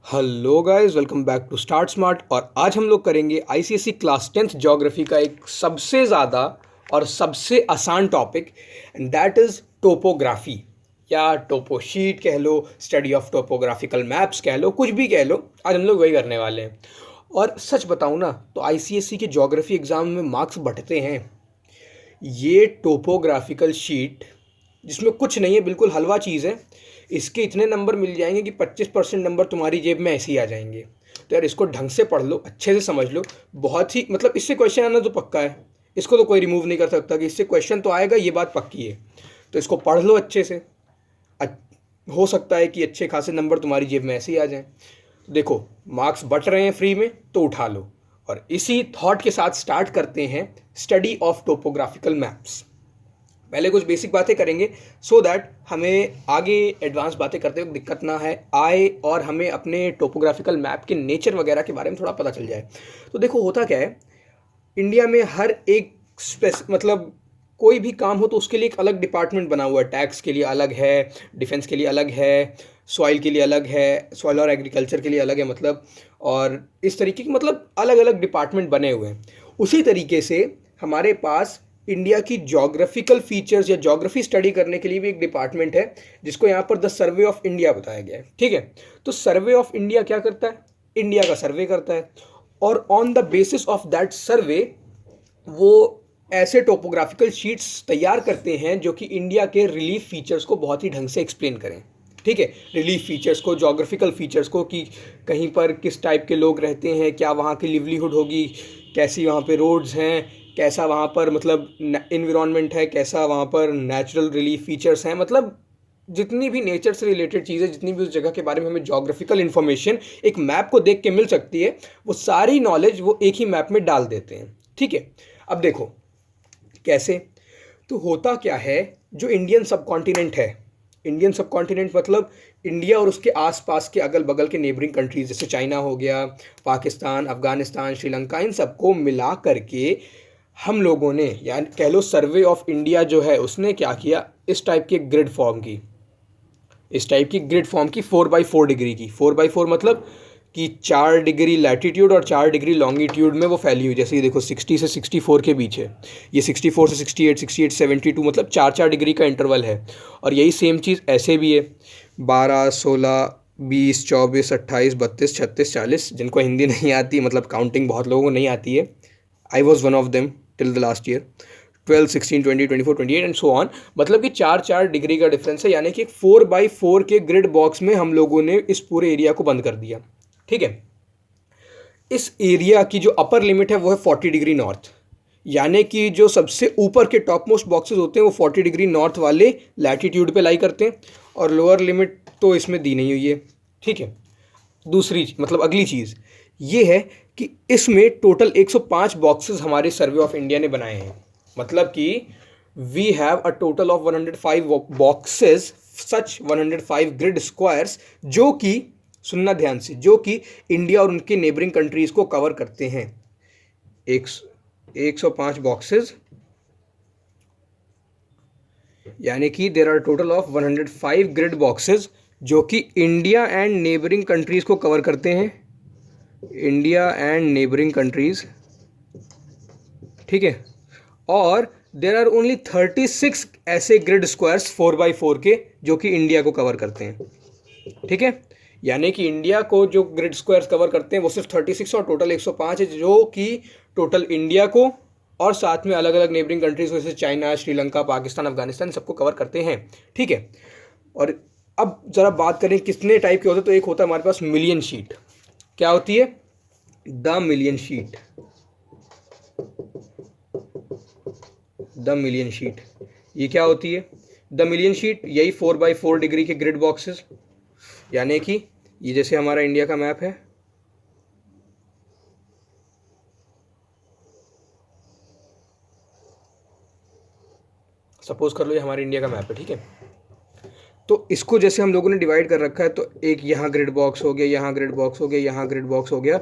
Hello guys, welcome back to start smart. और आज हम लोग करेंगे आईसीएसई क्लास 10th ज्योग्राफी का एक सबसे ज़्यादा और सबसे आसान topic, and that is topography या टोपोशीट कह लो, स्टडी ऑफ टोपोग्राफिकल मैप्स कह लो, कुछ भी कह लो। आज हम लोग वही करने वाले हैं। और सच बताऊँ ना तो आईसीएसई के ज्योग्राफी एग्ज़ाम में मार्क्स बढ़ते हैं। ये टोपोग्राफिकल शीट जिसमें कुछ नहीं है, बिल्कुल हलवा चीज़ है, इसके इतने नंबर मिल जाएंगे कि 25% नंबर तुम्हारी जेब में ऐसे ही आ जाएंगे। तो यार इसको ढंग से पढ़ लो, अच्छे से समझ लो। बहुत ही मतलब इससे क्वेश्चन आना तो पक्का है, इसको तो कोई रिमूव नहीं कर सकता कि इससे क्वेश्चन तो आएगा, ये बात पक्की है। तो इसको पढ़ लो अच्छे से। हो सकता है कि अच्छे खासे नंबर तुम्हारी जेब में ऐसे ही आ जाएं। देखो, मार्क्स बट रहे हैं फ्री में तो उठा लो। और इसी थॉट के साथ स्टार्ट करते हैं स्टडी ऑफ टोपोग्राफिकल मैप्स। पहले कुछ बेसिक बातें करेंगे सो दैट हमें आगे एडवांस बातें करते वक्त दिक्कत ना है आए, और हमें अपने टोपोग्राफिकल मैप के नेचर वगैरह के बारे में थोड़ा पता चल जाए। तो देखो, होता क्या है, इंडिया में हर एक मतलब कोई भी काम हो तो उसके लिए एक अलग डिपार्टमेंट बना हुआ है। टैक्स के लिए अलग है, डिफेंस के लिए अलग है, सॉइल के लिए अलग है, सॉइल और एग्रीकल्चर के लिए अलग है, मतलब। और इस तरीके की मतलब अलग अलग डिपार्टमेंट बने हुए हैं। उसी तरीके से हमारे पास इंडिया की जोग्राफिकल फीचर्स या जोग्राफी स्टडी करने के लिए भी एक डिपार्टमेंट है, जिसको यहाँ पर द सर्वे ऑफ इंडिया बताया गया है। ठीक है, तो सर्वे ऑफ इंडिया क्या करता है? इंडिया का सर्वे करता है, और on the basis of that survey वो ऐसे टोपोग्राफिकल शीट्स तैयार करते हैं जो कि इंडिया के रिलीफ फीचर्स को बहुत ही ढंग से एक्सप्लेन करें। ठीक है, रिलीफ फीचर्स को, जोग्राफिकल फीचर्स को, कि कहीं पर किस टाइप के लोग रहते हैं, क्या वहाँ की लिवलीहुड होगी, कैसी वहाँ पे रोड्स हैं, कैसा वहाँ पर मतलब इन्वायरमेंट है, कैसा वहाँ पर नेचुरल रिलीफ फीचर्स हैं, मतलब जितनी भी नेचर से रिलेटेड चीज़ें, जितनी भी उस जगह के बारे में हमें जोग्राफिकल इन्फॉर्मेशन एक मैप को देख के मिल सकती है, वो सारी नॉलेज वो एक ही मैप में डाल देते हैं। ठीक है, अब देखो कैसे। तो होता क्या है, जो इंडियन सब कॉन्टिनेंट है, इंडियन सब कॉन्टिनेंट मतलब इंडिया और उसके आसपास के अगल बगल के नेबरिंग कंट्रीज, जैसे चाइना हो गया, पाकिस्तान, अफगानिस्तान, श्रीलंका, इन सबको मिला करके हम लोगों ने, या कह लो सर्वे ऑफ इंडिया जो है उसने क्या किया, इस टाइप की ग्रिड फॉर्म की। इस टाइप की ग्रिड फॉर्म की 4x4 डिग्री की। 4x4 मतलब कि 4 डिग्री लैटीट्यूड और 4 डिग्री लॉन्गिट्यूड में वो फैली हुई। जैसे ये देखो, 60 से 64 के बीच है, ये 64 से 68, 68 72, मतलब 4 डिग्री का इंटरवल है। और यही सेम चीज़ ऐसे भी है, 12, 16, 20, 24, 28, 32, 36, 40। जिनको हिंदी नहीं आती, मतलब काउंटिंग बहुत लोगों को नहीं आती है, I was one of them till the last year. 12, 16, 20, 24, 28 and so on, मतलब कि 4 डिग्री का डिफरेंस है। यानी कि 4x4 के ग्रिड बॉक्स में हम लोगों ने इस पूरे एरिया को बंद कर दिया। ठीक है, इस एरिया की जो अपर लिमिट है वो है 40 डिग्री नॉर्थ। यानी कि जो सबसे ऊपर के टॉप मोस्ट बॉक्सेस होते हैं वो 40 डिग्री नॉर्थ वाले लैटीट्यूड पे लाई करते हैं, और लोअर लिमिट तो इसमें दी नहीं हुई है। ठीक है, दूसरी मतलब अगली चीज़ ये है कि इसमें टोटल 105 बॉक्सेस हमारे सर्वे ऑफ इंडिया ने बनाए हैं। मतलब कि we have a total of 105 boxes, such 105 grid squares, जो कि, सुनना ध्यान से, जो कि इंडिया और उनके नेबरिंग कंट्रीज को कवर करते हैं। 105 बॉक्सेस, यानी कि there are total of 105 grid boxes जो कि इंडिया एंड नेबरिंग कंट्रीज को कवर करते हैं। इंडिया एंड नेबरिंग कंट्रीज, ठीक है। और देर आर ओनली 36 ऐसे ग्रिड स्क्वायर्स 4x4 के जो कि इंडिया को कवर करते हैं। ठीक है, यानी कि इंडिया को जो ग्रिड स्क्वायर्स कवर करते हैं वो सिर्फ 36 और टोटल 105 है, जो कि टोटल इंडिया को और साथ में अलग अलग नेबरिंग कंट्रीज जैसे चाइना, श्रीलंका, पाकिस्तान, अफगानिस्तान सबको कवर करते हैं। ठीक है, और अब ज़रा बात करें कितने टाइप के होते हैं। तो एक होता है हमारे पास मिलियन शीट। क्या होती है? The million sheet. The million sheet, ये क्या होती है? द मिलियन शीट यही 4x4 डिग्री के ग्रिड बॉक्सेस, यानी कि ये जैसे हमारा इंडिया का मैप है, सपोज कर लो ये हमारे इंडिया का मैप है। ठीक है, तो इसको जैसे हम लोगों ने डिवाइड कर रखा है, तो एक यहाँ ग्रिड बॉक्स हो गया, यहाँ ग्रिड बॉक्स हो गया, यहाँ ग्रिड बॉक्स हो गया।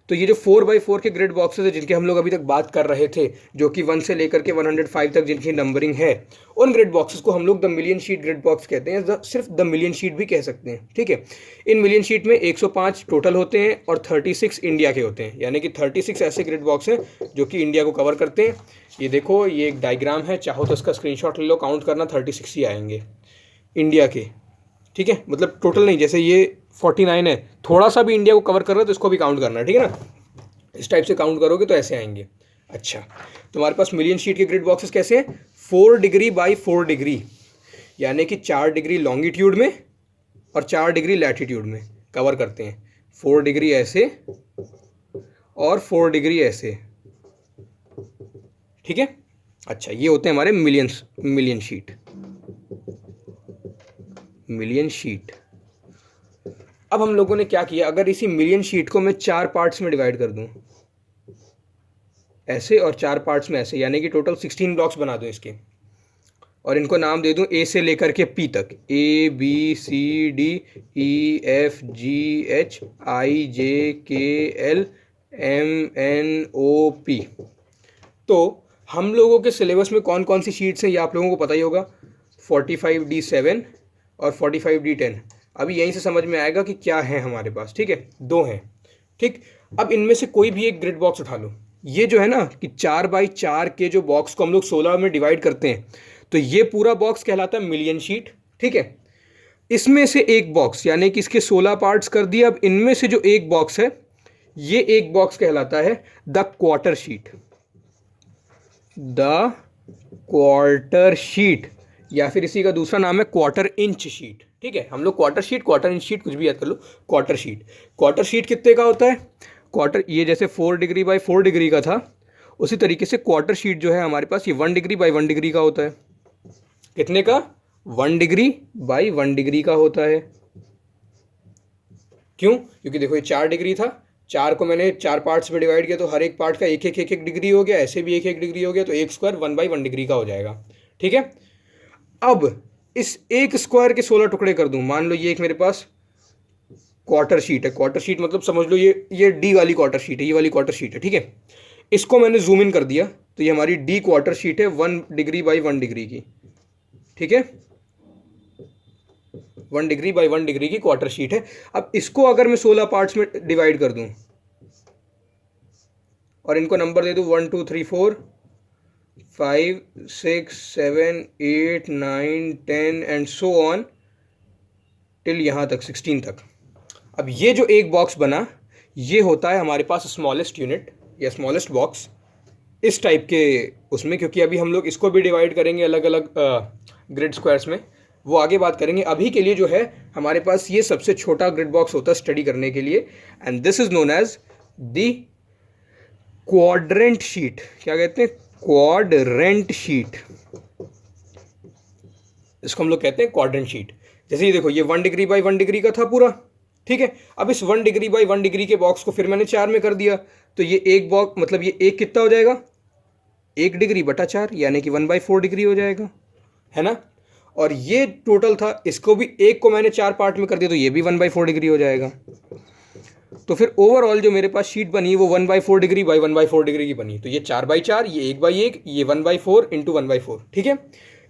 तो ये जो 4x4 के ग्रिड बॉक्सेस है जिनके हम लोग अभी तक बात कर रहे थे, जो कि 1 से लेकर के 105 तक जिनकी नंबरिंग है, उन ग्रिड बॉक्सेस को हम लोग the million sheet grid box कहते हैं, सिर्फ द मिलियन शीट भी कह सकते हैं। ठीक है, इन मिलियन शीट में 105 टोटल होते हैं और 36 इंडिया के होते हैं, यानी कि 36 ऐसे ग्रिड बॉक्स हैं जो कि इंडिया को कवर करते हैं। ये देखो, ये एक डायग्राम है, चाहो तो इसका स्क्रीनशॉट ले लो, काउंट करना 36 ही आएंगे इंडिया के। ठीक है, मतलब टोटल नहीं, जैसे ये 49 है, थोड़ा सा भी इंडिया को कवर कर रहा है तो इसको भी काउंट करना है। ठीक है ना, इस टाइप से काउंट करोगे तो ऐसे आएंगे। अच्छा, तुम्हारे पास मिलियन शीट के ग्रिड बॉक्सेस कैसे हैं? 4 डिग्री बाई 4 डिग्री, यानी कि 4 डिग्री लॉन्गिट्यूड में और 4 डिग्री लैटिट्यूड में कवर करते हैं। 4 डिग्री ऐसे और 4 डिग्री ऐसे। ठीक है, अच्छा, ये होते हैं हमारे मिलियन शीट। Million sheet. अब हम लोगों ने क्या किया, अगर इसी मिलियन शीट को मैं 4 पार्ट्स में डिवाइड कर दूं, ऐसे और 4 पार्ट्स में ऐसे, यानी कि टोटल 16 ब्लॉक्स बना दूं इसके, और इनको नाम दे दूं ए से लेकर के पी तक, A B C D E F G H I J K L M N O P। तो हम लोगों के सिलेबस में कौन कौन सी शीट्स हैं ये आप लोगों को पता ही होगा, 45D7 और 45D10। अभी यहीं से समझ में आएगा कि क्या है हमारे पास। ठीक है, 2 हैं। ठीक, अब इनमें से कोई भी एक ग्रिड बॉक्स उठा लो। ये जो है ना कि 4x4 के जो बॉक्स को हम लोग 16 में डिवाइड करते हैं, तो ये पूरा बॉक्स कहलाता है मिलियन शीट। ठीक है, इसमें से एक बॉक्स, यानी कि इसके 16 पार्ट्स कर दिए, अब इनमें से जो एक बॉक्स है, ये एक बॉक्स कहलाता है the quarter sheet. The quarter sheet, या फिर इसी का दूसरा नाम है क्वार्टर इंच शीट। ठीक है, हम लोग quarter sheet, quarter inch sheet कुछ भी याद कर लो। क्वार्टर शीट, क्वार्टर शीट कितने का होता है? क्वार्टर, ये जैसे 4 डिग्री बाई 4 डिग्री का था, उसी तरीके से क्वार्टर शीट जो है हमारे पास ये 1 डिग्री बाई 1 डिग्री का होता है। कितने का? 1 डिग्री बाई 1 डिग्री का होता है। क्यों? क्योंकि देखो ये 4 डिग्री था, 4 को मैंने 4 पार्ट्स में डिवाइड किया, तो हर एक पार्ट का एक एक डिग्री हो गया, ऐसे भी एक डिग्री हो गया, तो एक स्क्वायर 1 बाई 1 डिग्री का हो जाएगा। ठीक है, अब इस एक स्क्वायर के 16 टुकड़े कर दूं, मान लो ये एक मेरे पास क्वार्टर शीट है। क्वार्टर शीट मतलब समझ लो ये डी वाली क्वार्टर शीट है, ये वाली क्वार्टर शीट है। ठीक है, इसको मैंने जूम इन कर दिया, तो ये हमारी डी क्वार्टर शीट है 1 डिग्री बाई 1 डिग्री की। ठीक है, 1 डिग्री बाई 1 डिग्री की क्वार्टर शीट है। अब इसको अगर मैं 16 पार्ट्स में डिवाइड कर दूं और इनको नंबर दे दूं 1 2 3 4 5 6 7 8 9 10 एंड सो ऑन टिल यहाँ तक 16 तक। अब ये जो एक बॉक्स बना, ये होता है हमारे पास स्मॉलेस्ट यूनिट या स्मॉलेस्ट बॉक्स इस टाइप के उसमें, क्योंकि अभी हम लोग इसको भी डिवाइड करेंगे अलग अलग ग्रिड स्क्वायर्स में, वो आगे बात करेंगे। अभी के लिए जो है हमारे पास ये सबसे छोटा ग्रिड बॉक्स होता है स्टडी करने के लिए, and this is known as the quadrant sheet. क्या कहते हैं? क्वाड्रेंट शीट, इसको हम लोग कहते हैं क्वाड्रेंट शीट। जैसे ये देखो, ये 1 डिग्री बाई 1 डिग्री का था पूरा। ठीक है, अब इस 1 डिग्री बाई 1 डिग्री के बॉक्स को फिर मैंने 4 में कर दिया, तो ये एक बॉक्स मतलब ये एक कितना हो जाएगा? 1 डिग्री बटा 4, यानी कि 1 बाई 4 डिग्री हो जाएगा, है ना। और ये टोटल था, इसको भी एक को मैंने 4 पार्ट में कर दिया, तो ये भी 1 बाई 4 डिग्री हो जाएगा। तो फिर ओवरऑल जो मेरे पास शीट बनी वो 1 by 4 degree by 1 by 4 degree की बनी। तो ये 4 बाई 4, ये 1 बाई 1, ये 1 बाई 4 इंटू 1 बाई 4। ठीक है,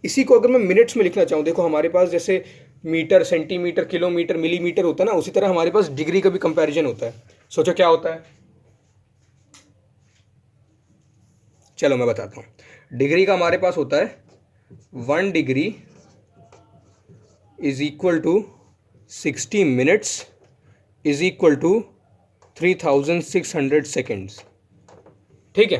इसी को अगर मैं मिनट्स में लिखना चाहूँ, देखो हमारे पास जैसे मीटर, सेंटीमीटर, किलोमीटर, मिलीमीटर होता है ना, उसी तरह हमारे पास डिग्री का भी कंपैरिजन होता है। सोचो क्या होता है? चलो मैं बताता हूँ। डिग्री का हमारे पास होता है 1 degree is equal to 60 minutes is equal to 3600 seconds. ठीक है,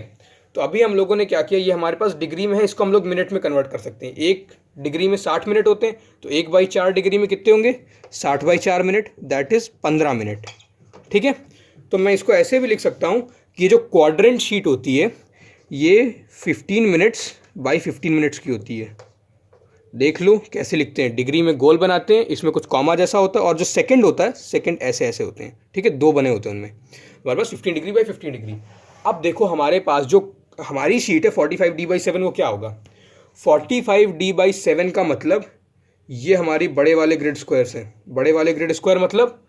तो अभी हम लोगों ने क्या किया, ये हमारे पास डिग्री में है, इसको हम लोग मिनट में कन्वर्ट कर सकते हैं। एक डिग्री में 60 मिनट होते हैं, तो 1 बाई 4 डिग्री में कितने होंगे? 60 by 4 minute, that is 15 minute. ठीक है, तो मैं इसको ऐसे भी लिख सकता हूँ कि ये जो क्वाड्रेंट शीट होती है ये 15 मिनट्स बाई 15 मिनट्स की होती है। देख लो कैसे लिखते हैं, डिग्री में गोल बनाते हैं, इसमें कुछ कॉमा जैसा होता है, और जो सेकंड होता है, सेकंड ऐसे ऐसे होते हैं। ठीक है, 2 बने होते हैं उनमें। हमारे पास 15 डिग्री बाई 15 डिग्री। अब देखो हमारे पास जो हमारी शीट है 45D/7, वो क्या होगा? 45D/7 का मतलब ये हमारी बड़े वाले ग्रिड स्क्वायर्स हैं। बड़े वाले ग्रिड स्क्वायर मतलब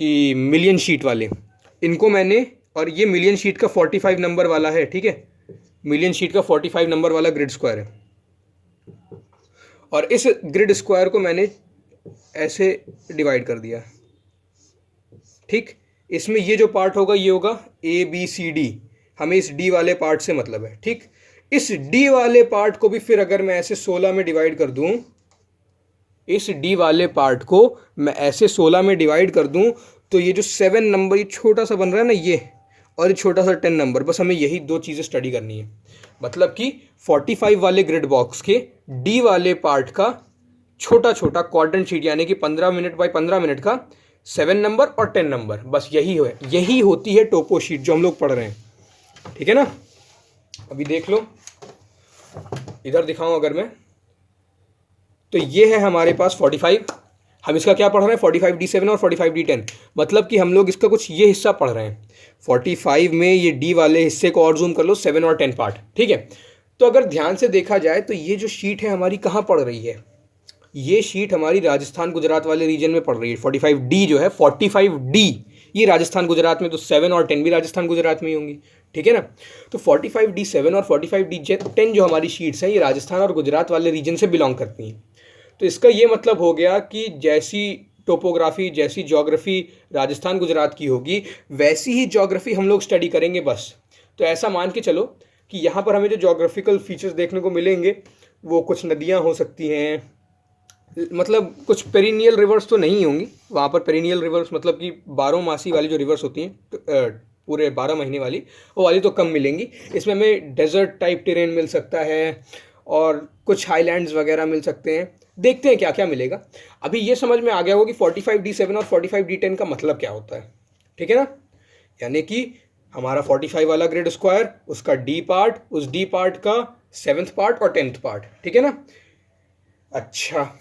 कि मिलियन शीट वाले, इनको मैंने और ये मिलियन शीट का 45 नंबर वाला है, ठीक है, मिलियन शीट का 45 नंबर वाला ग्रिड स्क्वायर है। और इस ग्रिड स्क्वायर को मैंने ऐसे डिवाइड कर दिया, ठीक। इसमें ये जो पार्ट होगा ये होगा ABCD, हमें इस D वाले पार्ट से मतलब है, ठीक। इस D वाले पार्ट को भी फिर अगर मैं ऐसे 16 में डिवाइड कर दूं, इस D वाले पार्ट को मैं ऐसे 16 में डिवाइड कर दूं, तो ये जो 7 नंबर ये छोटा सा बन रहा है ना ये, और ये छोटा सा 10 नंबर, बस हमें यही दो चीज़ें स्टडी करनी है। मतलब कि 45 वाले ग्रिड बॉक्स के D वाले पार्ट का छोटा छोटा क्वाड्रेंट शीट, यानी कि 15 मिनट बाय 15 मिनट का 7 नंबर और 10 नंबर, बस यही होती है टोपो शीट जो हम लोग पढ़ रहे हैं, ठीक है ना। अभी देख लो, इधर दिखाऊं अगर मैं, तो ये है हमारे पास 45, हम इसका क्या पढ़ रहे हैं 45D7 और 45D10, मतलब कि हम लोग इसका कुछ ये हिस्सा पढ़ रहे हैं। 45 में ये D वाले हिस्से को और जूम कर लो, 7 और 10 पार्ट, ठीक है। तो अगर ध्यान से देखा जाए तो ये जो शीट है हमारी कहाँ पड़ रही है, ये शीट हमारी राजस्थान गुजरात वाले रीजन में पड़ रही है। 45D जो है 45D ये राजस्थान गुजरात में, तो 7 और 10 भी राजस्थान गुजरात में ही होंगी, ठीक है ना। तो 45D7 और 45D10 जो हमारी शीट्स हैं ये राजस्थान और गुजरात वाले रीजन से बिलोंग करती हैं। तो इसका ये मतलब हो गया कि जैसी टोपोग्राफी, जैसी ज्योग्राफी राजस्थान गुजरात की होगी, वैसी ही ज्योग्राफी हम लोग स्टडी करेंगे बस। तो ऐसा मान के चलो कि यहाँ पर हमें जो ज्योग्राफिकल फीचर्स देखने को मिलेंगे वो कुछ नदियाँ हो सकती हैं, मतलब कुछ पेरिनियल रिवर्स तो नहीं होंगी वहाँ पर। पेरिनियल रिवर्स मतलब कि 12 मासी वाली जो रिवर्स होती हैं, पूरे 12 महीने वाली, वो वाली तो कम मिलेंगी। इसमें हमें डेजर्ट टाइप टेरेन मिल सकता है और कुछ हाईलैंड्स वगैरह मिल सकते हैं। देखते हैं क्या क्या मिलेगा। अभी ये समझ में आ गया होगा कि 45D7 और 45D10 का मतलब क्या होता है, ठीक है ना। यानी कि हमारा 45 वाला ग्रिड स्क्वायर, उसका D पार्ट, उस D पार्ट का 7th पार्ट और 10th पार्ट, ठीक है ना। अच्छा,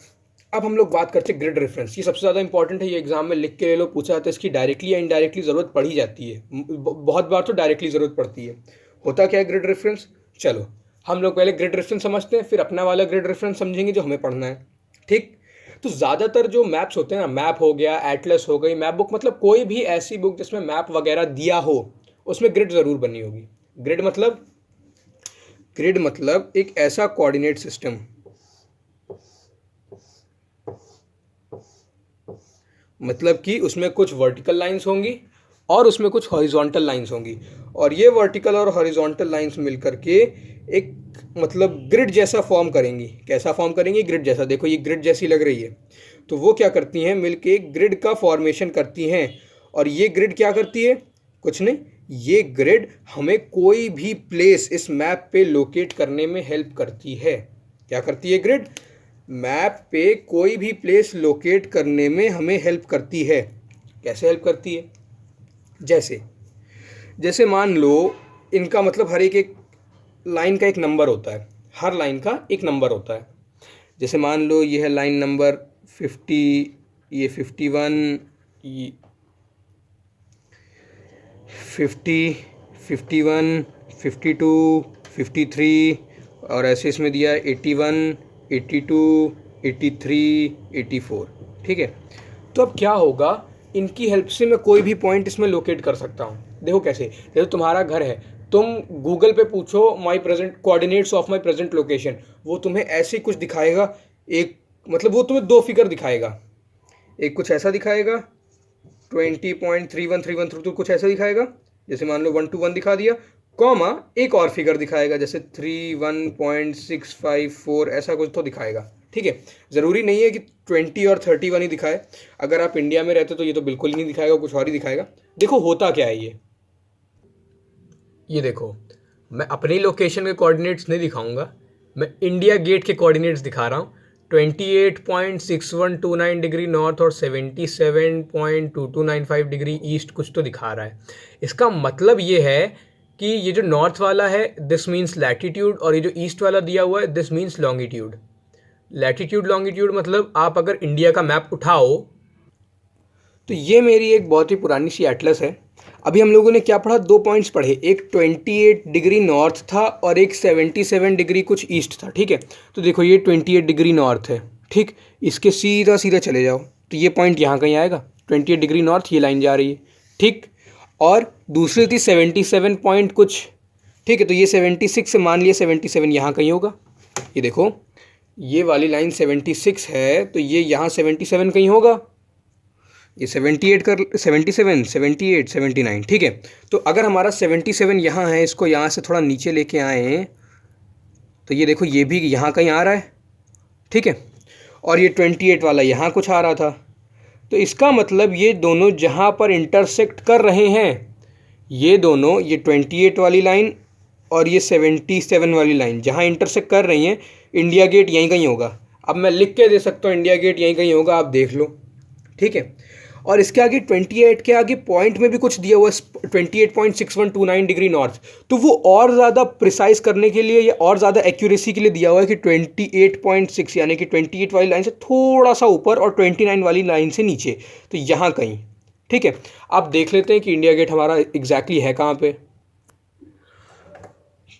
अब हम लोग बात करते हैं ग्रिड रेफरेंस। ये सबसे ज़्यादा इंपॉर्टेंट है, ये एग्जाम में लिख के ले लो, पूछा जाता है। इसकी डायरेक्टली या इनडायरेक्टली ज़रूरत पड़ी जाती है, बहुत बार तो डायरेक्टली ज़रूरत पड़ती है। होता क्या है ग्रिड रेफरेंस, चलो हम लोग पहले ग्रिड रेफरेंस समझते हैं, फिर अपना वाला ग्रिड रेफरेंस समझेंगे जो हमें पढ़ना है, ठीक। तो ज़्यादातर जो मैप्स होते हैं ना, मैप हो गया, एटलस हो गई, मैप बुक, मतलब कोई भी ऐसी बुक जिसमें मैप वगैरह दिया हो उसमें ग्रिड ज़रूर बनी होगी। ग्रिड मतलब एक ऐसा कोऑर्डिनेट सिस्टम, मतलब कि उसमें कुछ वर्टिकल लाइंस होंगी और उसमें कुछ हॉरिजॉन्टल लाइंस होंगी, और ये वर्टिकल और हॉरिजॉन्टल लाइंस मिलकर के एक मतलब ग्रिड जैसा फॉर्म करेंगी। कैसा फॉर्म करेंगी, ग्रिड जैसा। देखो ये ग्रिड जैसी लग रही है, तो वो क्या करती हैं, मिलके ग्रिड का फॉर्मेशन करती हैं। और ये ग्रिड क्या करती है, कुछ नहीं, ये ग्रिड हमें कोई भी प्लेस इस मैप पे लोकेट करने में हेल्प करती है। क्या करती है ग्रिड, मैप पे कोई भी प्लेस लोकेट करने में हमें हेल्प करती है। कैसे हेल्प करती है, जैसे मान लो इनका मतलब हर एक लाइन का एक नंबर होता है, हर लाइन का एक नंबर होता है। जैसे मान लो ये है लाइन नंबर 50, ये 51, 50, 51, 52, 53, और ऐसे इसमें दिया है 81, 82, 83, 84, ठीक है। तो अब क्या होगा, इनकी हेल्प से मैं कोई भी पॉइंट इसमें लोकेट कर सकता हूँ। देखो कैसे, जैसे तुम्हारा घर है, तुम गूगल पे पूछो my present coordinates of my present location, वो तुम्हें ऐसे कुछ दिखाएगा। एक मतलब वो तुम्हें दो फिगर दिखाएगा, एक कुछ ऐसा दिखाएगा 20.3131 कुछ ऐसा दिखाएगा, जैसे मान लो 121 दिखा दिया, कॉमा एक और फिगर दिखाएगा जैसे 31.654 ऐसा कुछ तो दिखाएगा, ठीक है। ज़रूरी नहीं है कि 20 और 31 ही दिखाए। अगर आप इंडिया में रहते तो ये तो बिल्कुल ही नहीं दिखाएगा, कुछ और ही दिखाएगा। देखो होता क्या है, ये देखो, मैं अपनी लोकेशन के कोऑर्डिनेट्स नहीं दिखाऊंगा, मैं इंडिया गेट के कोऑर्डिनेट्स दिखा रहा हूँ। 28.6129 डिग्री नॉर्थ और 77.2295 डिग्री ईस्ट कुछ तो दिखा रहा है। इसका मतलब ये है कि ये जो नॉर्थ वाला है दिस मीन्स लैटिट्यूड, और ये जो ईस्ट वाला दिया हुआ है this means longitude. Latitude longitude मतलब आप अगर इंडिया का मैप उठाओ, तो ये मेरी एक बहुत ही पुरानी सी एटलस है। अभी हम लोगों ने क्या पढ़ा, दो पॉइंट्स पढ़े, एक 28 डिग्री नॉर्थ था और एक 77 डिग्री कुछ ईस्ट था, ठीक है। तो देखो ये 28 डिग्री नॉर्थ है, ठीक, इसके सीधा सीधा चले जाओ तो ये पॉइंट यहाँ कहीं आएगा, 28 डिग्री नॉर्थ, ये लाइन जा रही है, ठीक। और दूसरी थी 77 पॉइंट कुछ, ठीक है। तो ये 76 से मान लिया 77 यहाँ कहीं होगा, ये देखो ये वाली लाइन 76 है तो ये यहाँ 77 कहीं होगा, ये 78 कर 77 78 79, ठीक है। तो अगर हमारा 77 यहाँ है, इसको यहाँ से थोड़ा नीचे लेके आए तो ये देखो ये भी यहाँ कहीं आ रहा है, ठीक है। और ये 28 वाला यहाँ कुछ आ रहा था, तो इसका मतलब ये दोनों जहाँ पर इंटरसेक्ट कर रहे हैं, ये दोनों, ये 28 वाली लाइन और ये 77 वाली लाइन जहाँ इंटरसेक्ट कर रही हैं, इंडिया गेट यहीं कहीं होगा। अब मैं लिख के दे सकता हूँ इंडिया गेट यहीं कहीं होगा, आप देख लो, ठीक है। और इसके आगे 28 के आगे पॉइंट में भी कुछ दिया हुआ है 28.6129 डिग्री नॉर्थ, तो वो और ज़्यादा प्रिसाइज करने के लिए या और ज़्यादा एक्यूरेसी के लिए दिया हुआ है कि 28.6 यानी कि 28 वाली लाइन से थोड़ा सा ऊपर और 29 वाली लाइन से नीचे, तो यहाँ कहीं, ठीक है। आप देख लेते हैं कि इंडिया गेट हमारा एग्जैक्टली है कहाँ पे।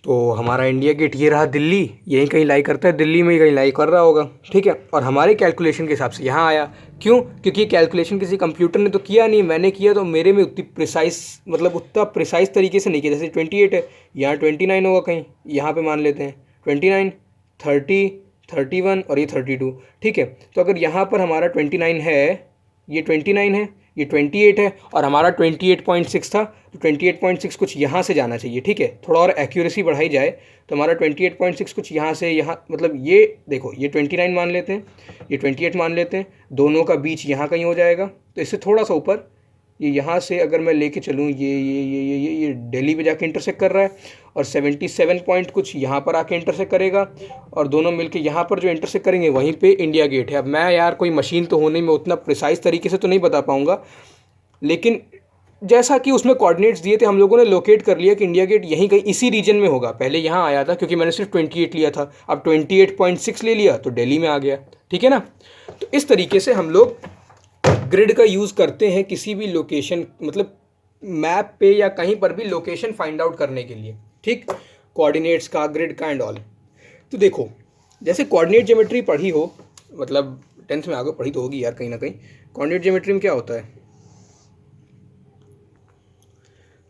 तो हमारा इंडिया गेट ये रहा, दिल्ली यहीं कहीं लाई करता है, दिल्ली में ही कहीं लाई कर रहा होगा, ठीक है। और हमारे कैलकुलेशन के हिसाब से यहाँ आया, क्यों? क्योंकि कैलकुलेशन किसी कंप्यूटर ने तो किया नहीं, मैंने किया, तो मेरे में उतनी प्रिसाइज मतलब उतना प्रिसाइज तरीके से नहीं किया। जैसे 28 है, यहाँ 29 होगा कहीं, यहाँ पे मान लेते हैं 29 30 31 और ये 32, ठीक है। तो अगर यहाँ पर हमारा 29 है, ये 29 है, ये 28 है और हमारा 28.6 था, तो 28.6 कुछ यहाँ से जाना चाहिए, ठीक है। थोड़ा और एक्यूरेसी बढ़ाई जाए तो हमारा 28.6 कुछ यहाँ से यहाँ, मतलब ये देखो ये 29 मान लेते हैं, ये 28 मान लेते हैं, दोनों का बीच यहाँ कहीं हो जाएगा। तो इससे थोड़ा सा ऊपर ये यहाँ से अगर मैं लेके चलूँ, ये दिल्ली पे जाके इंटरसेक्ट कर रहा है और 77 पॉइंट कुछ यहाँ पर आके इंटरसेक्ट करेगा और दोनों मिलके यहाँ पर जो इंटरसेक्ट करेंगे वहीं पे इंडिया गेट है। अब मैं यार कोई मशीन तो होने में उतना प्रिसाइज तरीके से तो नहीं बता पाऊँगा, लेकिन जैसा कि उसमें कोऑर्डिनेट्स दिए थे हम लोगों ने लोकेट कर लिया कि इंडिया गेट यहीं कहीं इसी रीजन में होगा। पहले यहाँ आया था क्योंकि मैंने सिर्फ 28 लिया था, अब 28.6 ले लिया तो दिल्ली में आ गया, ठीक है ना। तो इस तरीके से हम लोग ग्रिड का यूज़ करते हैं किसी भी लोकेशन, मतलब मैप पे या कहीं पर भी लोकेशन फाइंड आउट करने के लिए, ठीक। कोऑर्डिनेट्स का, ग्रिड का एंड ऑल। तो देखो जैसे कोऑर्डिनेट ज्योमेट्री पढ़ी हो, मतलब 10th में आगे पढ़ी तो होगी यार कहीं ना कहीं। कोऑर्डिनेट ज्योमेट्री में क्या होता है,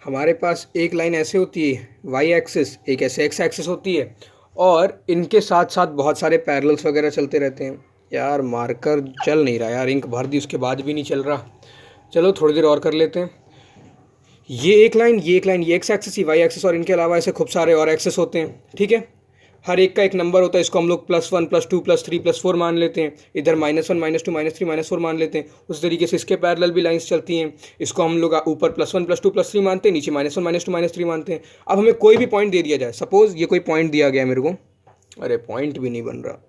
हमारे पास एक लाइन ऐसे होती है वाई एक्सिस, एक ऐसे एक्स एक्सिस होती है और इनके साथ साथ बहुत सारे पैरेलल्स वगैरह चलते रहते हैं। यार मार्कर चल नहीं रहा यार, इंक भर दी उसके बाद भी नहीं चल रहा, चलो थोड़ी देर और कर लेते हैं। ये एक लाइन, ये एक लाइन, ये एक्स एक्सिस, ये वाई एक्सिस और इनके अलावा ऐसे खूब सारे और एक्सिस होते हैं, ठीक है। हर एक का एक नंबर होता है, इसको हम लोग +1 +2 +3 +4 मान लेते हैं, इधर -1 -2 -3 -4 मान लेते हैं। उस तरीके से इसके पैरेलल भी लाइंस चलती हैं, इसको हम लोग ऊपर +1 +2 +3 मानते हैं, नीचे -1 -2 -3 मानते हैं। अब हमें कोई भी पॉइंट दे दिया जाए, सपोज ये कोई पॉइंट दिया गया मेरे को, अरे पॉइंट भी नहीं बन रहा,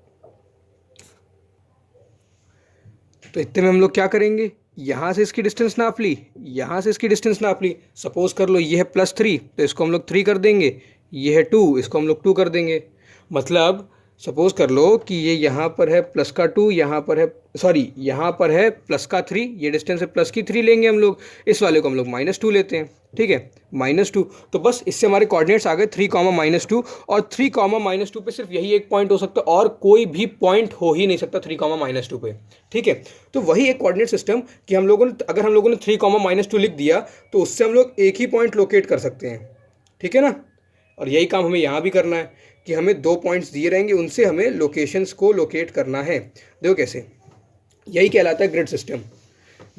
तो इतने में हम लोग क्या करेंगे, यहाँ से इसकी डिस्टेंस नाप ली, यहाँ से इसकी डिस्टेंस नाप ली। सपोज कर लो ये है +3 तो इसको हम लोग 3 कर देंगे, ये है 2 इसको हम लोग 2 कर देंगे। मतलब सपोज कर लो कि ये यहाँ पर है +2, यहाँ पर है सॉरी यहाँ पर है +3, ये डिस्टेंस है +3 लेंगे हम लोग, इस वाले को हम लोग -2 लेते हैं, ठीक है, -2। तो बस इससे हमारे कोऑर्डिनेट्स आ गए 3, -2 और 3, -2 पे सिर्फ यही एक पॉइंट हो सकता है और कोई भी पॉइंट हो ही नहीं सकता 3, -2 पे, ठीक है। तो वही एक कोऑर्डिनेट सिस्टम कि हम लोगों ने, अगर हम लोगों ने 3, -2 लिख दिया तो उससे हम लोग एक ही पॉइंट लोकेट कर सकते हैं, ठीक है ना। और यही काम हमें यहाँ भी करना है कि हमें 2 पॉइंट्स दिए रहेंगे, उनसे हमें लोकेशंस को लोकेट करना है। देखो कैसे, यही कहलाता है ग्रिड सिस्टम।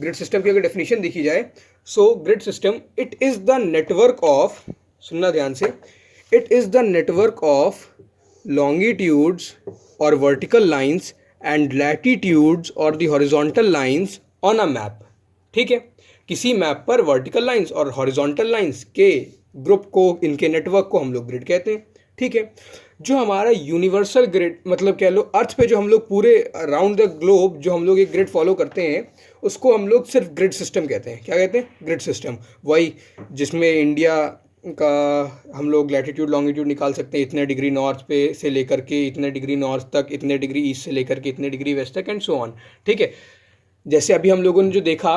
ग्रिड सिस्टम की अगर डेफिनेशन देखी जाए, so grid system it is the network of, सुनना ध्यान से, it is the network of longitudes or vertical lines and latitudes or the horizontal lines on a map, ठीक है। किसी मैप पर वर्टिकल लाइंस और हॉरिजॉन्टल लाइंस के group को, इनके नेटवर्क को हम लोग ग्रिड कहते हैं, ठीक है। जो हमारा यूनिवर्सल ग्रिड, मतलब कह लो अर्थ पे जो हम लोग पूरे अराउंड द ग्लोब जो हम लोग एक ग्रिड फॉलो करते हैं, उसको हम लोग सिर्फ ग्रिड सिस्टम कहते हैं। क्या कहते हैं? Grid system. वही जिसमें इंडिया का हम लोग लैटिट्यूड लॉन्गिट्यूड निकाल सकते हैं, इतने डिग्री नॉर्थ पे से लेकर के इतने डिग्री नॉर्थ तक, इतने डिग्री ईस्ट से लेकर के इतने डिग्री वेस्ट तक एंड सो ऑन, ठीक है। जैसे अभी हम लोगों ने जो देखा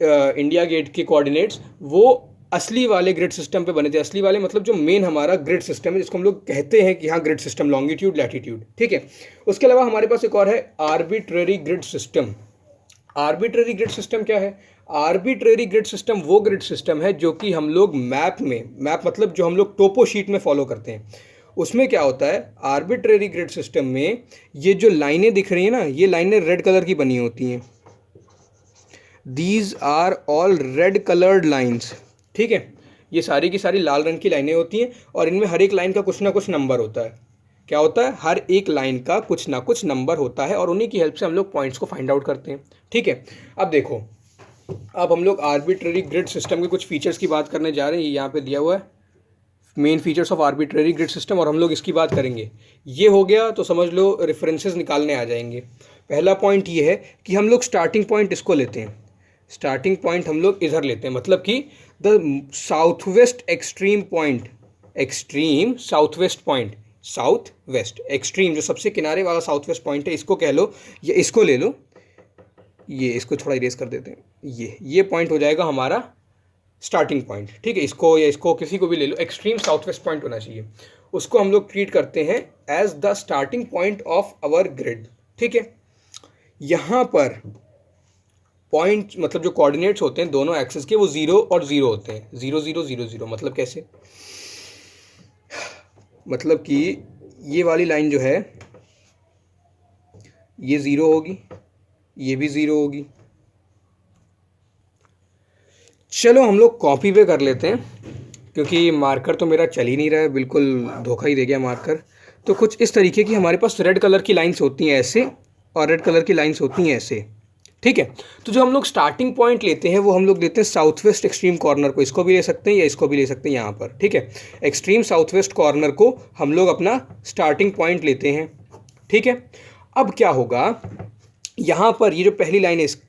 इंडिया गेट के कोऑर्डिनेट्स, वो असली वाले ग्रिड सिस्टम पे बने थे। असली वाले मतलब जो मेन हमारा ग्रिड सिस्टम है, जिसको हम लोग कहते हैं कि हाँ ग्रिड सिस्टम, लॉन्गिट्यूड लैटिट्यूड, ठीक है। उसके अलावा हमारे पास एक और है arbitrary grid system. Arbitrary grid system क्या है? आर्बिट्रेरी ग्रिड सिस्टम वो ग्रिड सिस्टम है जो कि हम लोग मैप मतलब जो हम लोग टोपो शीट में फॉलो करते हैं, उसमें क्या होता है आर्बिट्रेरी ग्रिड सिस्टम में, ये जो लाइनें दिख रही हैं ना, ये लाइनें रेड कलर की बनी होती हैं। These are all red coloured lines, ठीक है, ये सारी की सारी लाल रंग की लाइनें होती हैं और इनमें हर एक लाइन का कुछ ना कुछ नंबर होता है। क्या होता है? हर एक लाइन का कुछ ना कुछ नंबर होता है और उन्हीं की हेल्प से हम लोग पॉइंट्स को फाइंड आउट करते हैं, ठीक है। अब देखो, अब हम लोग आर्बिट्रेरी ग्रिड सिस्टम के कुछ फीचर्स की बात करने जा रहे हैं। ये यहाँ पे दिया हुआ है main features of arbitrary grid system, और हम लोग इसकी बात करेंगे। ये हो गया तो समझ लो रेफरेंसेस निकालने आ जाएंगे। पहला पॉइंट ये है कि हम लोग स्टार्टिंग पॉइंट इसको लेते हैं, स्टार्टिंग पॉइंट हम लोग इधर लेते हैं, मतलब कि the south waste extreme point, extreme south west point, south west extreme जो सबसे किनारे वाला साउथ वेस्ट पॉइंट है, इसको कह लो या इसको ले लो, ये इसको थोड़ा इरेज कर देते हैं, ये पॉइंट हो जाएगा हमारा स्टार्टिंग पॉइंट, ठीक है। इसको या इसको किसी को भी ले लो, एक्सट्रीम साउथ वेस्ट पॉइंट होना चाहिए। उसको हम लोग ट्रीट करते हैं as the starting point of our grid, ठीक है। यहाँ पर पॉइंट मतलब जो कोऑर्डिनेट्स होते हैं दोनों एक्सिस के, वो 0 और 0 होते हैं। 0 0 0 0 मतलब कैसे? मतलब कि ये वाली लाइन जो है ये 0 होगी, ये भी 0 होगी। चलो हम लोग कॉपी पे कर लेते हैं, क्योंकि मार्कर तो मेरा चल ही नहीं रहा है, बिल्कुल धोखा ही दे गया मार्कर। तो कुछ इस तरीके की हमारे पास रेड कलर की लाइंस होती हैं ऐसे, और रेड कलर की लाइंस होती हैं ऐसे, ठीक है। तो जो हम लोग स्टार्टिंग पॉइंट लेते हैं वो हम लोग लेते हैं साउथ वेस्ट एक्सट्रीम कॉर्नर को, इसको भी ले सकते हैं या इसको भी ले सकते हैं यहाँ पर, ठीक है। एक्सट्रीम साउथ वेस्ट कॉर्नर को हम लोग अपना स्टार्टिंग पॉइंट लेते हैं, ठीक है। अब क्या होगा, यहाँ पर ये जो पहली लाइन है इसके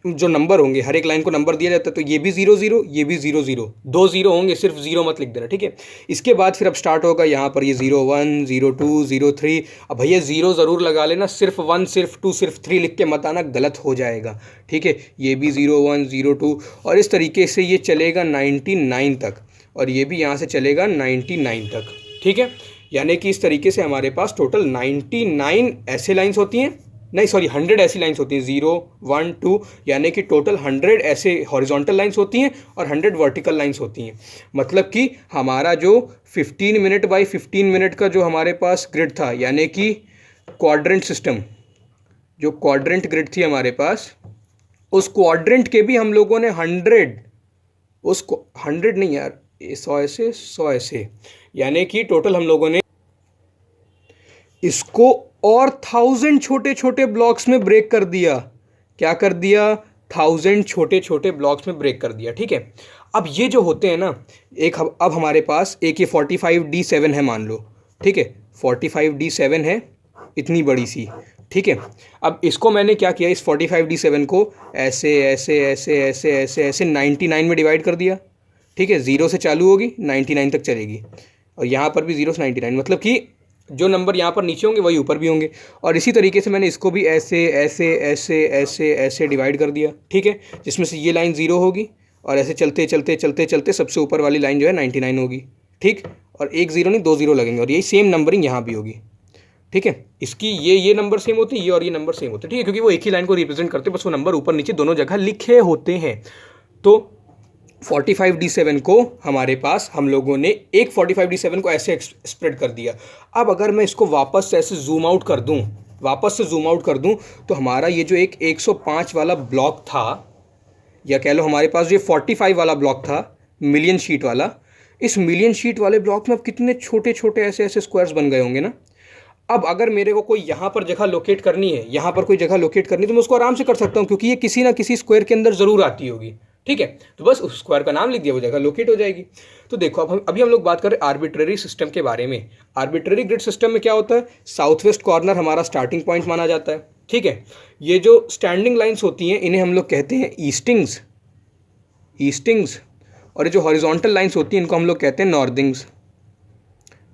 जो नंबर होंगे, हर एक लाइन को नंबर दिया जाता है, तो ये भी 0 0, ये भी 0 0, 2 0 होंगे, सिर्फ 0 मत लिख देना, ठीक है। इसके बाद फिर अब स्टार्ट होगा यहाँ पर ये 0 1 0 2 0 3। अब भैया 0 ज़रूर लगा लेना, सिर्फ 1 सिर्फ 2 सिर्फ 3 लिख के मत आना, गलत हो जाएगा, ठीक है। ये भी 0 1 0 2, और इस तरीके से ये चलेगा 99 तक, और ये भी यहाँ से चलेगा 99 तक, ठीक है। यानी कि इस तरीके से हमारे पास टोटल 99 ऐसे लाइन्स होती हैं, नहीं सॉरी 100 ऐसी लाइन्स होती हैं, 0 1 2, यानी कि टोटल 100 ऐसे हॉरिजॉन्टल लाइन्स होती हैं और 100 वर्टिकल लाइन्स होती हैं। मतलब कि हमारा जो 15 मिनट बाई 15 मिनट का जो हमारे पास ग्रिड था, यानी कि क्वाड्रेंट सिस्टम, जो क्वाड्रेंट ग्रिड थी हमारे पास, उस क्वाड्रेंट के भी हम लोगों ने 100, उसको 100 नहीं यार, 100 ऐसे, यानी कि टोटल हम लोगों ने इसको और 1000 छोटे छोटे ब्लॉक्स में ब्रेक कर दिया। क्या कर दिया? 1000 छोटे छोटे ब्लॉक्स में ब्रेक कर दिया, ठीक है। अब ये जो होते हैं ना, अब हमारे पास एक ये 45D7 है मान लो, ठीक है, 45D7 है इतनी बड़ी सी, ठीक है। अब इसको मैंने क्या किया, इस 45D7 को ऐसे ऐसे ऐसे ऐसे ऐसे ऐसे 99 में डिवाइड कर दिया, ठीक है। 0 से चालू होगी 99 तक चलेगी, और यहाँ पर भी 0 से 99, मतलब कि जो नंबर यहाँ पर नीचे होंगे वही ऊपर भी होंगे। और इसी तरीके से मैंने इसको भी ऐसे ऐसे ऐसे ऐसे ऐसे डिवाइड कर दिया, ठीक है, जिसमें से ये लाइन 0 होगी और ऐसे चलते चलते चलते चलते सबसे ऊपर वाली लाइन जो है 99 होगी, ठीक। और एक 0 नहीं 2 0 लगेंगे, और यही सेम नंबरिंग यहाँ भी होगी, ठीक है। इसकी ये नंबर सेम होते हैं, ये और ये नंबर सेम होते हैं, ठीक है, क्योंकि वो एक ही लाइन को रिप्रेजेंट करते हैं, बस वो नंबर ऊपर नीचे दोनों जगह लिखे होते हैं। तो 45D7 को हमारे पास हम लोगों ने एक 45D7 को ऐसे स्प्रेड कर दिया। अब अगर मैं इसको वापस से ऐसे जूम आउट कर दूं, तो हमारा ये जो एक 105 वाला ब्लॉक था, या कह लो हमारे पास ये 45 वाला ब्लॉक था, मिलियन शीट वाला, इस मिलियन शीट वाले ब्लॉक में अब कितने छोटे छोटे ऐसे ऐसे स्क्वायर्स बन गए होंगे ना। अब अगर मेरे को कोई यहाँ पर जगह लोकेट करनी है, यहाँ पर कोई जगह लोकेट करनी है, तो मैं उसको आराम से कर सकता हूँ, क्योंकि ये किसी ना किसी स्क्वायर के अंदर ज़रूर आती होगी, ठीक है। तो बस उस स्क्वायर का नाम लिख दिया, वो जगह लोकेट हो जाएगी। तो देखो अब अभी हम लोग बात कर रहे हैं आर्बिट्रेरी सिस्टम के बारे में। आर्बिट्रेरी ग्रिड सिस्टम में क्या होता है, साउथ वेस्ट कॉर्नर हमारा स्टार्टिंग पॉइंट माना जाता है, ठीक है। ये जो स्टैंडिंग लाइन्स होती हैं इन्हें हम लोग कहते हैं ईस्टिंग्स, और ये जो हॉरिजॉन्टल लाइन्स होती हैं इनको हम लोग कहते हैं नॉर्दिंग्स।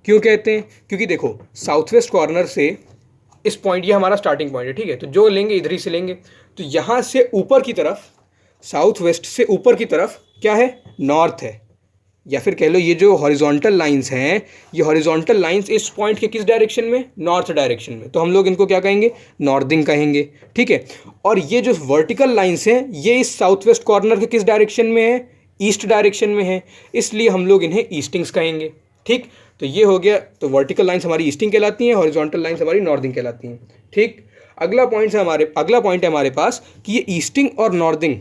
क्यों कहते हैं? क्योंकि देखो साउथ वेस्ट कॉर्नर से इस पॉइंट, ये हमारा स्टार्टिंग पॉइंट है, ठीक है, तो जो लेंगे इधर ही से लेंगे, तो यहाँ से ऊपर की तरफ, साउथ वेस्ट से ऊपर की तरफ क्या है, नॉर्थ है, या फिर कह लो ये जो हॉरिजॉन्टल लाइंस हैं, ये हॉरिजॉन्टल लाइंस इस पॉइंट के किस डायरेक्शन में, नॉर्थ डायरेक्शन में, तो हम लोग इनको क्या कहेंगे, नॉर्दिंग कहेंगे, ठीक है। और ये जो वर्टिकल लाइंस हैं ये इस साउथ वेस्ट कॉर्नर के किस डायरेक्शन में है, ईस्ट डायरेक्शन में है, इसलिए हम लोग इन्हें ईस्टिंग्स कहेंगे, ठीक। तो ये हो गया, तो वर्टिकल लाइंस हमारी ईस्टिंग कहलाती हैं, हॉरिजॉन्टल लाइंस हमारी नॉर्दिंग कहलाती हैं, ठीक। अगला पॉइंट है हमारे पास कि ये ईस्टिंग और नॉर्दिंग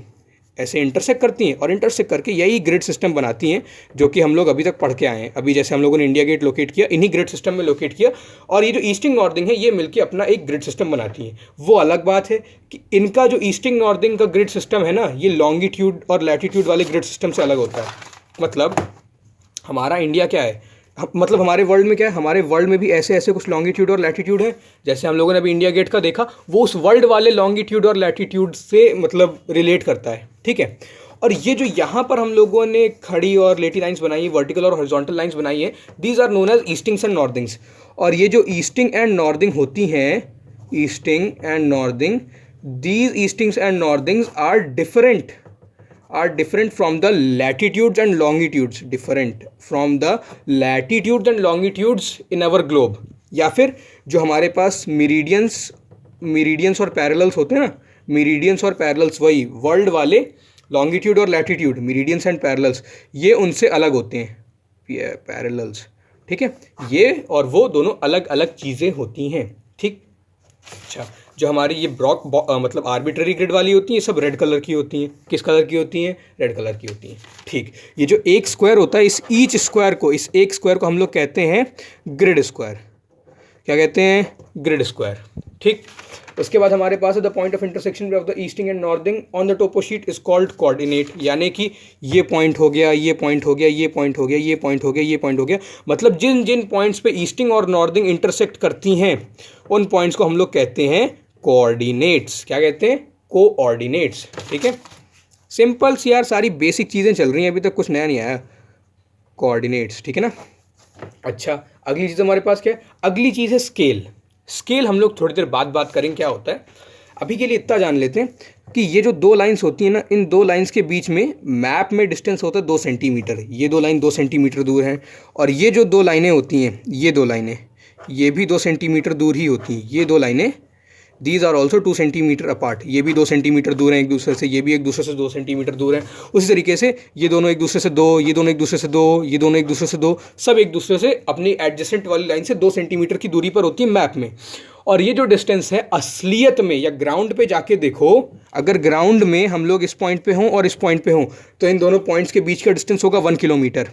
ऐसे इंटरसेक्ट करती हैं और इंटरसेक्ट करके यही ग्रिड सिस्टम बनाती हैं जो कि हम लोग अभी तक पढ़ के आए हैं। अभी जैसे हम लोगों ने इंडिया गेट लोकेट किया, इन्हीं ग्रिड सिस्टम में लोकेट किया, और ये जो ईस्टिंग नॉर्दिंग है ये मिलकर अपना एक ग्रिड सिस्टम बनाती हैं। वो अलग बात है कि इनका जो ईस्टिंग नॉर्दिंग का ग्रिड सिस्टम है ना, ये लॉन्गिट्यूड और लैटिट्यूड वाले ग्रिड सिस्टम से अलग होता है। मतलब हमारा इंडिया क्या है, मतलब हमारे वर्ल्ड में क्या है, हमारे वर्ल्ड में भी ऐसे ऐसे कुछ लॉन्गिट्यूड और लैटिट्यूड है। जैसे हम लोगों ने अभी इंडिया गेट का देखा, वो उस वर्ल्ड वाले लॉन्गिट्यूड और लैटिट्यूड से मतलब रिलेट करता है, ठीक है। और ये जो यहाँ पर हम लोगों ने खड़ी और लेटी लाइंस बनाई है, वर्टिकल और हॉरिजॉन्टल लाइंस बनाई है, these are known as eastings and northings. और ये जो ईस्टिंग एंड नॉर्दिंग होती हैं, easting and northing, these eastings and northings are different from the latitudes and longitudes, different from the latitudes and longitudes in our globe। या फिर जो हमारे पास meridians और पैरेलल्स होते हैं ना, मेरिडियंस और पैरेलल्स, वही वर्ल्ड वाले लॉन्गिट्यूड और लैटिट्यूड, मेरिडियंस एंड पैरेलल्स, ये उनसे अलग होते हैं, पैरेलल्स, ठीक है। ये और वो दोनों अलग अलग चीज़ें होती हैं, ठीक। अच्छा, जो हमारी ये मतलब आर्बिट्ररी ग्रिड वाली होती हैं, सब रेड कलर की होती हैं। किस कलर की होती हैं, रेड कलर की होती हैं, ठीक। ये जो एक स्क्वायर होता है, इस एक स्क्वायर को हम लोग कहते हैं ग्रिड स्क्वायर। क्या कहते हैं, ग्रिड स्क्वायर, ठीक। उसके बाद हमारे पास है the point of intersection of the easting and northing on the topo sheet is called coordinate. यानी कि ये पॉइंट हो गया, ये पॉइंट हो गया, ये पॉइंट हो गया, ये पॉइंट हो गया, ये पॉइंट हो गया, मतलब जिन जिन पॉइंट्स पे ईस्टिंग और नॉर्दिंग इंटरसेक्ट करती हैं उन पॉइंट्स को हम लोग कहते हैं कोऑर्डिनेट्स। क्या कहते हैं, कोऑर्डिनेट्स, ठीक है। सिंपल सी यार सारी बेसिक चीज़ें चल रही हैं, अभी तक कुछ नया नहीं आया, कोऑर्डिनेट्स, ठीक है ना। अच्छा, अगली चीज़ हमारे पास क्या है, अगली चीज़ है स्केल। स्केल हम लोग थोड़ी देर बाद बात करेंगे क्या होता है। अभी के लिए इतना जान लेते हैं कि ये जो दो लाइंस होती हैं ना, इन दो लाइंस के बीच में मैप में डिस्टेंस होता है 2 सेंटीमीटर। ये दो लाइन 2 सेंटीमीटर दूर हैं, और ये जो दो लाइनें होती हैं, ये दो लाइनें, ये भी 2 सेंटीमीटर दूर ही होती हैं। ये दो लाइनें, these are also 2 centimetre apart, ये भी 2 सेंटीमीटर दूर हैं एक दूसरे से, ये भी एक दूसरे से 2 सेंटीमीटर दूर हैं। उसी तरीके से ये दोनों एक दूसरे से दो, ये दोनों एक दूसरे से दो, ये दोनों एक दूसरे से दो, सब एक दूसरे से अपनी एडजेसेंट वाली लाइन से 2 सेंटीमीटर की दूरी पर होती है मैप में। और ये जो डिस्टेंस है असलियत में या ग्राउंड पे जाके देखो, अगर ग्राउंड में हम लोग इस पॉइंट पे हों और इस पॉइंट पे हों, तो इन दोनों पॉइंट्स के बीच का डिस्टेंस होगा 1 किलोमीटर।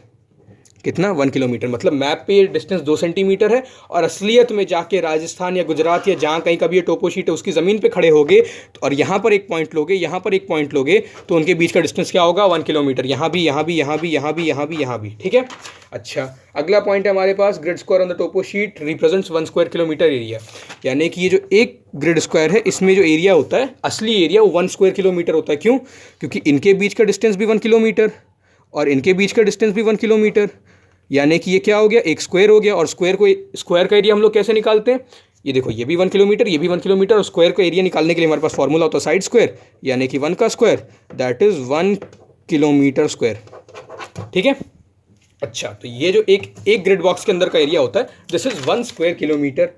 कितना, 1 किलोमीटर। मतलब मैप पे ये डिस्टेंस 2 सेंटीमीटर है, और असलियत में जाके राजस्थान या गुजरात या जहाँ कहीं का भी ये टोपो शीट है उसकी ज़मीन पे खड़े होगे, तो और यहाँ पर एक पॉइंट लोगे, यहाँ पर एक पॉइंट लोगे, तो उनके बीच का डिस्टेंस क्या होगा, 1 किलोमीटर। यहाँ भी, यहाँ भी, यहाँ भी, यहाँ भी, यहाँ भी, यहाँ भी, ठीक है। अच्छा, अगला पॉइंट है हमारे पास, grid square on the topo sheet represents 1 square kilometre area. यानी कि ये जो एक ग्रिड स्क्वायर है, इसमें जो एरिया होता है, असली एरिया, वो 1 स्क्वायर किलोमीटर होता है। क्यों, क्योंकि इनके बीच का डिस्टेंस भी 1 किलोमीटर और इनके बीच का डिस्टेंस भी 1 किलोमीटर। यानी कि ये क्या हो गया, एक स्क्वायर हो गया। और स्क्वायर का एरिया हम लोग कैसे निकालते हैं, ये देखो, ये भी 1 किलोमीटर, ये भी 1 किलोमीटर, और स्क्वायर का एरिया निकालने के लिए हमारे पास फॉर्मूला होता है साइड स्क्वायर, यानी कि 1 का square, that is 1 kilometre square, ठीक है। अच्छा, तो ये जो एक ग्रिड बॉक्स के अंदर का एरिया होता है, दिस इज 1 स्क्वायर किलोमीटर।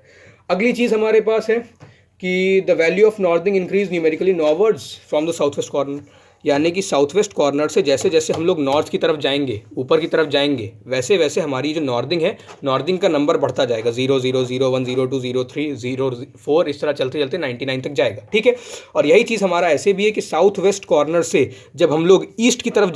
अगली चीज़ हमारे पास है कि the value of northing increase numerically northwards from the south west corner. यानी कि साउथ वेस्ट कॉर्नर से जैसे जैसे हम लोग नॉर्थ की तरफ जाएंगे, ऊपर की तरफ जाएंगे, वैसे वैसे हमारी जो नॉर्दिंग है, नॉर्दिंग का नंबर बढ़ता जाएगा, 0 0 0 1 0 2 0 3 0 4, इस तरह चलते चलते 99 तक जाएगा, ठीक है। और यही चीज़ हमारा ऐसे भी है कि साउथ वेस्ट कॉर्नर से जब हम लोग ईस्ट की तरफ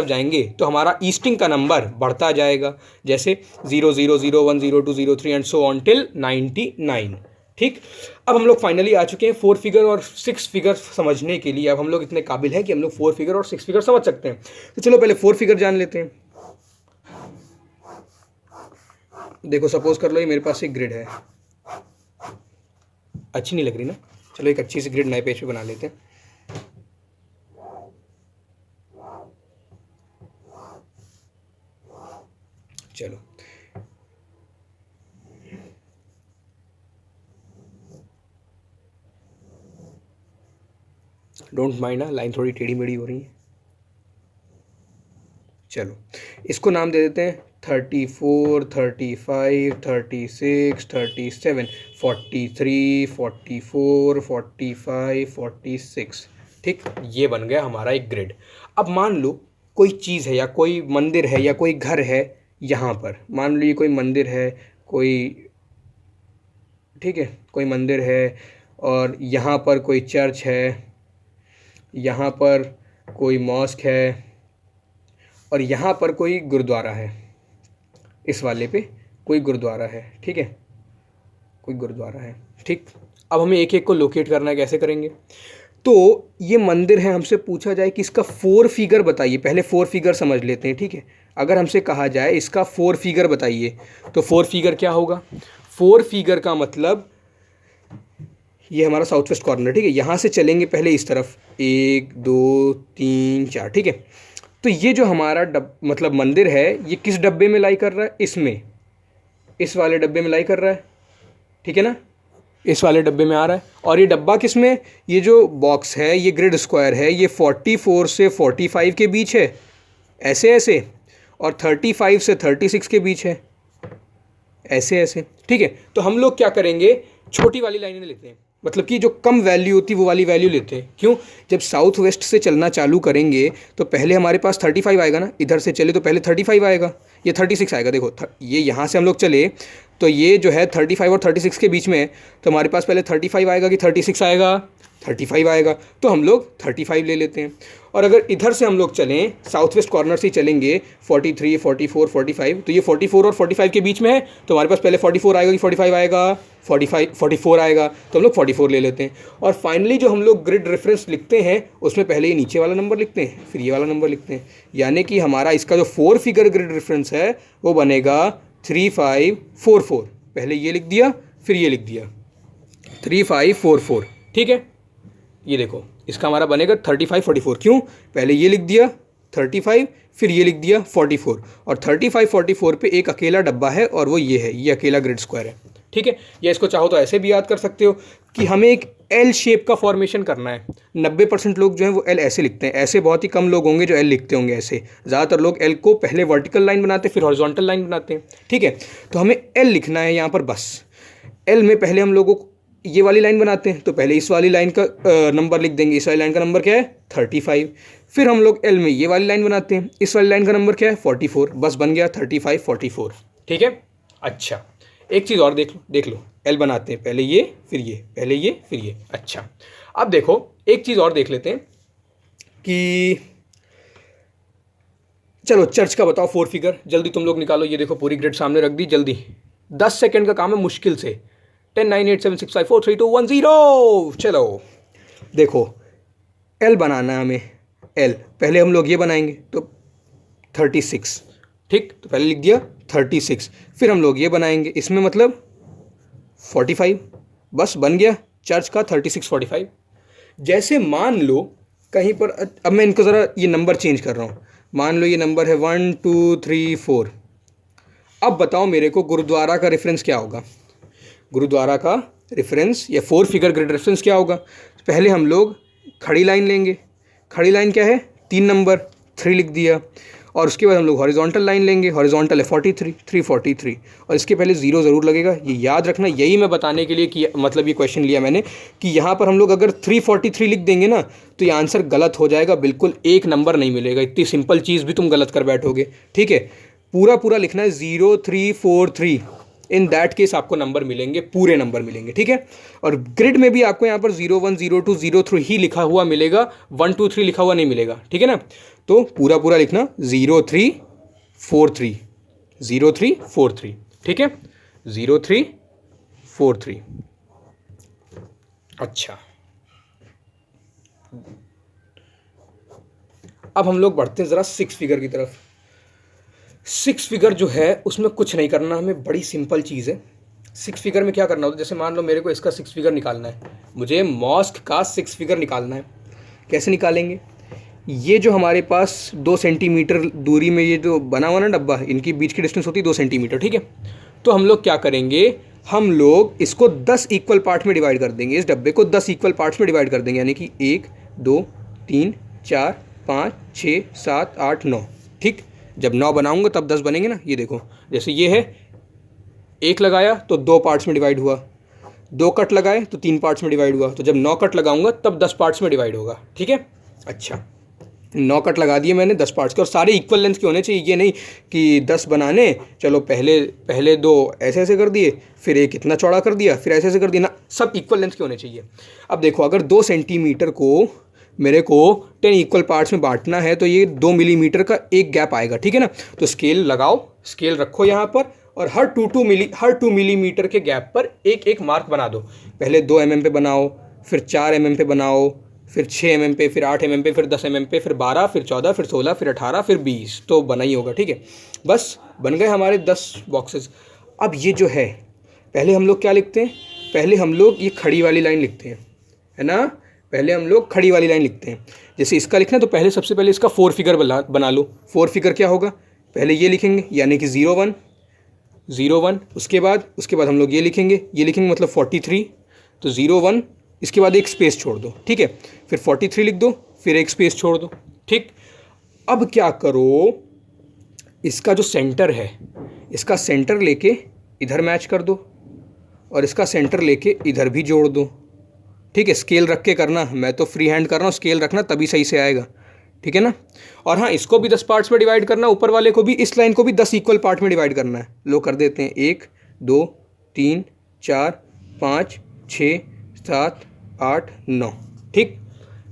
जाएंगे तो हमारा ईस्टिंग का नंबर बढ़ता जाएगा, जैसे 0 0 0 1 0 2 0 3 एंड सो ऑन टिल 99, ठीक। अब हम लोग फाइनली आ चुके हैं 4 फिगर और 6 फिगर समझने के लिए। अब हम लोग इतने काबिल हैं कि हम लोग 4 फिगर और 6 फिगर समझ सकते हैं। तो चलो पहले 4 फिगर जान लेते हैं। देखो, सपोज कर लो ये मेरे पास एक ग्रिड है, अच्छी नहीं लग रही ना, चलो एक अच्छी सी ग्रिड नए पेज पे बना लेते हैं। चलो, डोंट माइंड ना, लाइन थोड़ी टेढ़ी मेढ़ी हो रही है। चलो इसको नाम दे देते हैं 34, 35, 36, 37, 43, 44, 45, 46। ठीक, ये बन गया हमारा एक ग्रिड। अब मान लो कोई चीज़ है या कोई मंदिर है या कोई घर है यहाँ पर, मान लो ये कोई मंदिर है, कोई, ठीक है, कोई मंदिर है और यहाँ पर कोई चर्च है, यहाँ पर कोई मॉस्क है और यहाँ पर कोई गुरुद्वारा है। इस वाले पे कोई गुरुद्वारा है, ठीक है, कोई गुरुद्वारा है। ठीक, अब हमें एक एक को लोकेट करना है, कैसे करेंगे? तो ये मंदिर है, हमसे पूछा जाए कि इसका 4 फिगर बताइए। पहले 4 फिगर समझ लेते हैं, ठीक है। अगर हमसे कहा जाए इसका 4 फिगर बताइए, तो 4 फिगर क्या होगा? 4 फिगर का मतलब ये हमारा साउथ वेस्ट कॉर्नर, ठीक है। यहाँ से चलेंगे पहले इस तरफ, 1 2 3 4, ठीक है। तो ये जो हमारा मतलब मंदिर है, ये किस डब्बे में लाई कर रहा है? इसमें, इस वाले डब्बे में लाई कर रहा है, ठीक है ना, इस वाले डब्बे में आ रहा है। और ये डब्बा किस में? ये जो बॉक्स है, ये ग्रिड स्क्वायर है, ये 44 से 45 के बीच है, ऐसे ऐसे, और 35 से 36 के बीच है, ऐसे ऐसे, ठीक है। तो हम लोग क्या करेंगे, छोटी वाली लाइनें लेते हैं, मतलब कि जो कम वैल्यू होती है वो वाली वैल्यू लेते हैं। क्यों? जब साउथ वेस्ट से चलना चालू करेंगे तो पहले हमारे पास 35 आएगा ना, इधर से चले तो पहले 35 आएगा, ये 36 आएगा। देखो ये यहाँ से हम लोग चले तो ये जो है 35 और 36 के बीच में है, तो हमारे पास पहले 35 आएगा कि 36 आएगा? 35 आएगा, तो हम लोग 35 ले लेते हैं। और अगर इधर से हम लोग चलें, साउथ वेस्ट कॉर्नर से ही चलेंगे, 43, 44, 45, तो ये 44 और 45 के बीच में है, तो हमारे पास पहले 44 आएगा कि 45 आएगा? 44 आएगा, तो हम लोग 44 ले लेते हैं। और फाइनली जो हम लोग ग्रिड रेफरेंस लिखते हैं उसमें पहले ये नीचे वाला नंबर लिखते हैं, फिर ये वाला नंबर लिखते हैं, यानी कि हमारा इसका जो 4 फिगर ग्रिड रेफरेंस है वो बनेगा 3544। पहले ये लिख दिया, फिर ये लिख दिया, 3544, ठीक है। ये देखो इसका हमारा बनेगा 3544। क्यों? पहले ये लिख दिया 35, फिर ये लिख दिया 44, और 3544 पे एक अकेला डब्बा है और वो ये है, ये अकेला ग्रिड स्क्वायर है, ठीक है। या इसको चाहो तो ऐसे भी याद कर सकते हो कि हमें एक एल शेप का फॉर्मेशन करना है। 90% लोग जो हैं वो एल ऐसे लिखते हैं, ऐसे बहुत ही कम लोग होंगे जो एल लिखते होंगे ऐसे। ज़्यादातर लोग एल को पहले वर्टिकल लाइन बनाते हैं, फिर हॉरिजॉन्टल लाइन बनाते हैं, ठीक है। तो हमें एल लिखना है यहाँ पर बस। एल में पहले हम लोगों को ये वाली लाइन बनाते हैं, तो पहले इस वाली लाइन का नंबर लिख देंगे। इस वाली लाइन का नंबर क्या है? 35। फिर हम लोग एल में ये वाली लाइन बनाते हैं, इस वाली लाइन का नंबर क्या है? 44। बस बन गया 35 44, ठीक है। अच्छा, एक चीज़ और देख लो, एल बनाते हैं, पहले ये फिर ये, पहले ये फिर ये। अच्छा, अब देखो एक चीज़ और देख लेते हैं कि चलो चर्च का बताओ 4 फिगर, जल्दी तुम लोग निकालो। ये देखो पूरी ग्रिड सामने रख दी, जल्दी 10 सेकेंड का काम है मुश्किल से। 10 9 8 7 6 5 4 3 2 1 0। चलो देखो एल बनाना है हमें। एल पहले हम लोग ये बनाएंगे तो 36, ठीक, तो पहले लिख दिया 36। फिर हम लोग ये बनाएंगे, इसमें मतलब 45, बस बन गया चर्च का 36 45। जैसे मान लो कहीं पर, अब मैं इनको ज़रा ये नंबर चेंज कर रहा हूँ, मान लो ये नंबर है 1 2 3 4। अब बताओ मेरे को गुरुद्वारा का रेफरेंस क्या होगा? गुरुद्वारा का रेफरेंस या 4 फिगर ग्रिड रेफरेंस क्या होगा? पहले हम लोग खड़ी लाइन लेंगे। खड़ी लाइन क्या है? 3 नंबर, 3 लिख दिया। और उसके बाद हम लोग हॉरिजॉन्टल लाइन लेंगे, हॉरिजॉन्टल है 43, 343, और इसके पहले 0 ज़रूर लगेगा, ये याद रखना। यही मैं बताने के लिए कि मतलब ये क्वेश्चन लिया मैंने कि यहाँ पर हम लोग अगर 343 लिख देंगे ना तो ये आंसर गलत हो जाएगा, बिल्कुल एक नंबर नहीं मिलेगा। इतनी सिंपल चीज़ भी तुम गलत कर बैठोगे, ठीक है। पूरा लिखना है 0343, इन दैट केस आपको नंबर मिलेंगे, पूरे नंबर मिलेंगे, ठीक है। और ग्रिड में भी आपको यहाँ पर 01 02 03 ही लिखा हुआ मिलेगा, 1 2 3 लिखा हुआ नहीं मिलेगा, ठीक है ना। तो पूरा लिखना 0343, 0343, ठीक है, 0343। अच्छा, अब हम लोग बढ़ते हैं ज़रा 6 फिगर की तरफ। 6 फिगर जो है उसमें कुछ नहीं करना, हमें बड़ी सिंपल चीज़ है। 6 फिगर में क्या करना होता है? जैसे मान लो मेरे को इसका 6 फिगर निकालना है, मुझे मॉस्क का 6 फिगर निकालना है। कैसे निकालेंगे? ये जो हमारे पास 2 सेंटीमीटर दूरी में ये जो बना हुआ ना डब्बा, इनकी बीच की डिस्टेंस होती है 2 सेंटीमीटर, ठीक है। तो हम लोग क्या करेंगे, हम लोग इसको 10 इक्वल पार्ट में डिवाइड कर देंगे। इस डब्बे को 10 इक्वल पार्ट्स में डिवाइड कर देंगे, यानी कि 1 2 3 4 5 6 7 8 9, ठीक। जब 9 बनाऊंगा तब 10 बनेंगे ना। ये देखो, जैसे ये है, एक लगाया तो 2 पार्ट्स में डिवाइड हुआ, 2 कट लगाए तो 3 पार्ट्स में डिवाइड हुआ, तो जब 9 कट लगाऊंगा तब 10 पार्ट्स में डिवाइड होगा। ठीक है, अच्छा 9 कट लगा दिए मैंने 10 पार्ट्स के, और सारे इक्वल लेंथ के होने चाहिए। ये नहीं कि 10 बनाने चलो पहले 2 ऐसे ऐसे कर दिए, फिर एक इतना चौड़ा कर दिया, फिर ऐसे ऐसे कर दिया ना, सब इक्वल लेंथ के होने चाहिए। अब देखो, अगर 2 सेंटीमीटर को मेरे को 10 इक्वल पार्ट्स में बांटना है तो ये 2 मिलीमीटर का एक गैप आएगा। ठीक है ना, तो स्केल लगाओ, स्केल रखो यहाँ पर, और हर 2 मिलीमीटर के गैप पर एक एक मार्क बना दो। पहले 2 mm पे बनाओ, फिर 4 mm पे बनाओ, फिर 6 mm पे, फिर 8 mm पे, फिर 10 mm पे, फिर 12, फिर 14, फिर 16, फिर 18, फिर 20, तो बना ही होगा। ठीक है, बस बन गए हमारे 10 बॉक्सेस। अब ये जो है, पहले हम लोग क्या लिखते हैं, पहले हम लोग ये खड़ी वाली लाइन लिखते हैं, है ना, पहले हम लोग खड़ी वाली लाइन लिखते हैं। जैसे इसका लिखना है तो पहले सबसे पहले इसका 4 फिगर बना लो। 4 फिगर क्या होगा, पहले ये लिखेंगे यानी कि 0 1 उसके बाद हम लोग ये लिखेंगे मतलब 43, तो 0 1, इसके बाद एक स्पेस छोड़ दो। ठीक है, फिर 43 लिख दो, फिर एक स्पेस छोड़ दो। ठीक, अब क्या करो, इसका जो सेंटर है, इसका सेंटर लेके इधर मैच कर दो, और इसका सेंटर लेके इधर भी जोड़ दो। ठीक है, स्केल रख के करना, मैं तो फ्री हैंड कर रहा हूँ, स्केल रखना तभी सही से आएगा। ठीक है ना, और हाँ, इसको भी 10 पार्ट्स में डिवाइड करना, ऊपर वाले को भी, इस लाइन को भी 10 इक्वल पार्ट में डिवाइड करना है। लो कर देते हैं, 1 2 3 4 5 6 7 8 9। ठीक,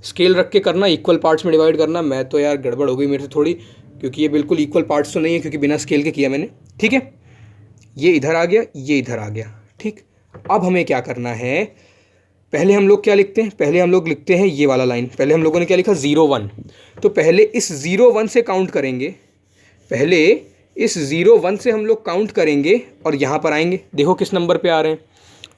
स्केल रख के करना, इक्वल पार्ट्स में डिवाइड करना। मैं तो यार गड़बड़ हो गई मेरे से थोड़ी, क्योंकि ये बिल्कुल इक्वल पार्ट्स तो नहीं है, क्योंकि बिना स्केल के किया मैंने। ठीक है, ये इधर आ गया, ये इधर आ गया। ठीक, अब हमें क्या करना है, पहले हम लोग क्या लिखते हैं, पहले हम लोग लिखते हैं ये वाला लाइन। पहले हम लोगों ने क्या लिखा, 0 1, तो पहले इस 0 1 से काउंट करेंगे, पहले इस 0 1 से हम लोग काउंट करेंगे और यहाँ पर आएंगे। देखो किस नंबर पे आ रहे हैं,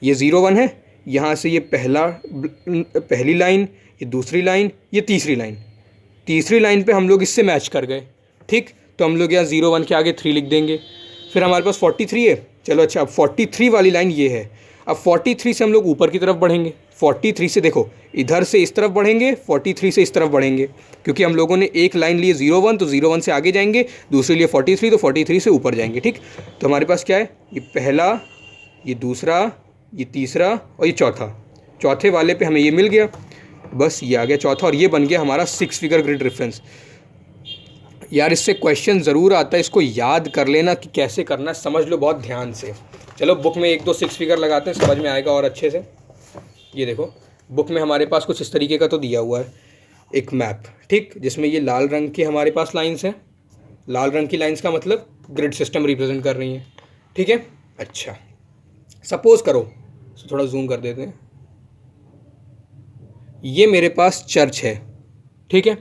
ये 0 1 है, यहाँ से ये पहली लाइन, ये दूसरी लाइन, ये तीसरी लाइन पे हम लोग इससे मैच कर गए। ठीक, तो हम लोग यहाँ 0 1 के आगे 3 लिख देंगे। फिर हमारे पास 43 है, चलो अच्छा, अब 43 वाली लाइन ये है। अब 43 से हम लोग ऊपर की तरफ बढ़ेंगे, 43 से देखो इधर से इस तरफ बढ़ेंगे, 43 से इस तरफ बढ़ेंगे, क्योंकि हम लोगों ने एक लाइन लिए 0 1, तो 0 1 से आगे जाएंगे, दूसरे लिए 43, तो 43 से ऊपर जाएंगे। ठीक, तो हमारे पास क्या है, ये पहला, ये दूसरा, ये तीसरा और ये चौथे वाले पे हमें ये मिल गया, बस ये आ गया चौथा, और ये बन गया हमारा 6 फिगर ग्रिड रेफरेंस। यार इससे क्वेश्चन ज़रूर आता है, इसको याद कर लेना कि कैसे करना है, समझ लो बहुत ध्यान से। चलो बुक में 1 2 6 फिगर लगाते हैं, समझ में आएगा और अच्छे से। ये देखो, बुक में हमारे पास कुछ इस तरीके का तो दिया हुआ है एक मैप, ठीक, जिसमें ये लाल रंग के हमारे पास लाइंस हैं। लाल रंग की लाइंस का मतलब ग्रिड सिस्टम रिप्रेजेंट कर रही हैं। ठीक है, अच्छा सपोज करो, थोड़ा जूम कर देते हैं, ये मेरे पास चर्च है। ठीक है,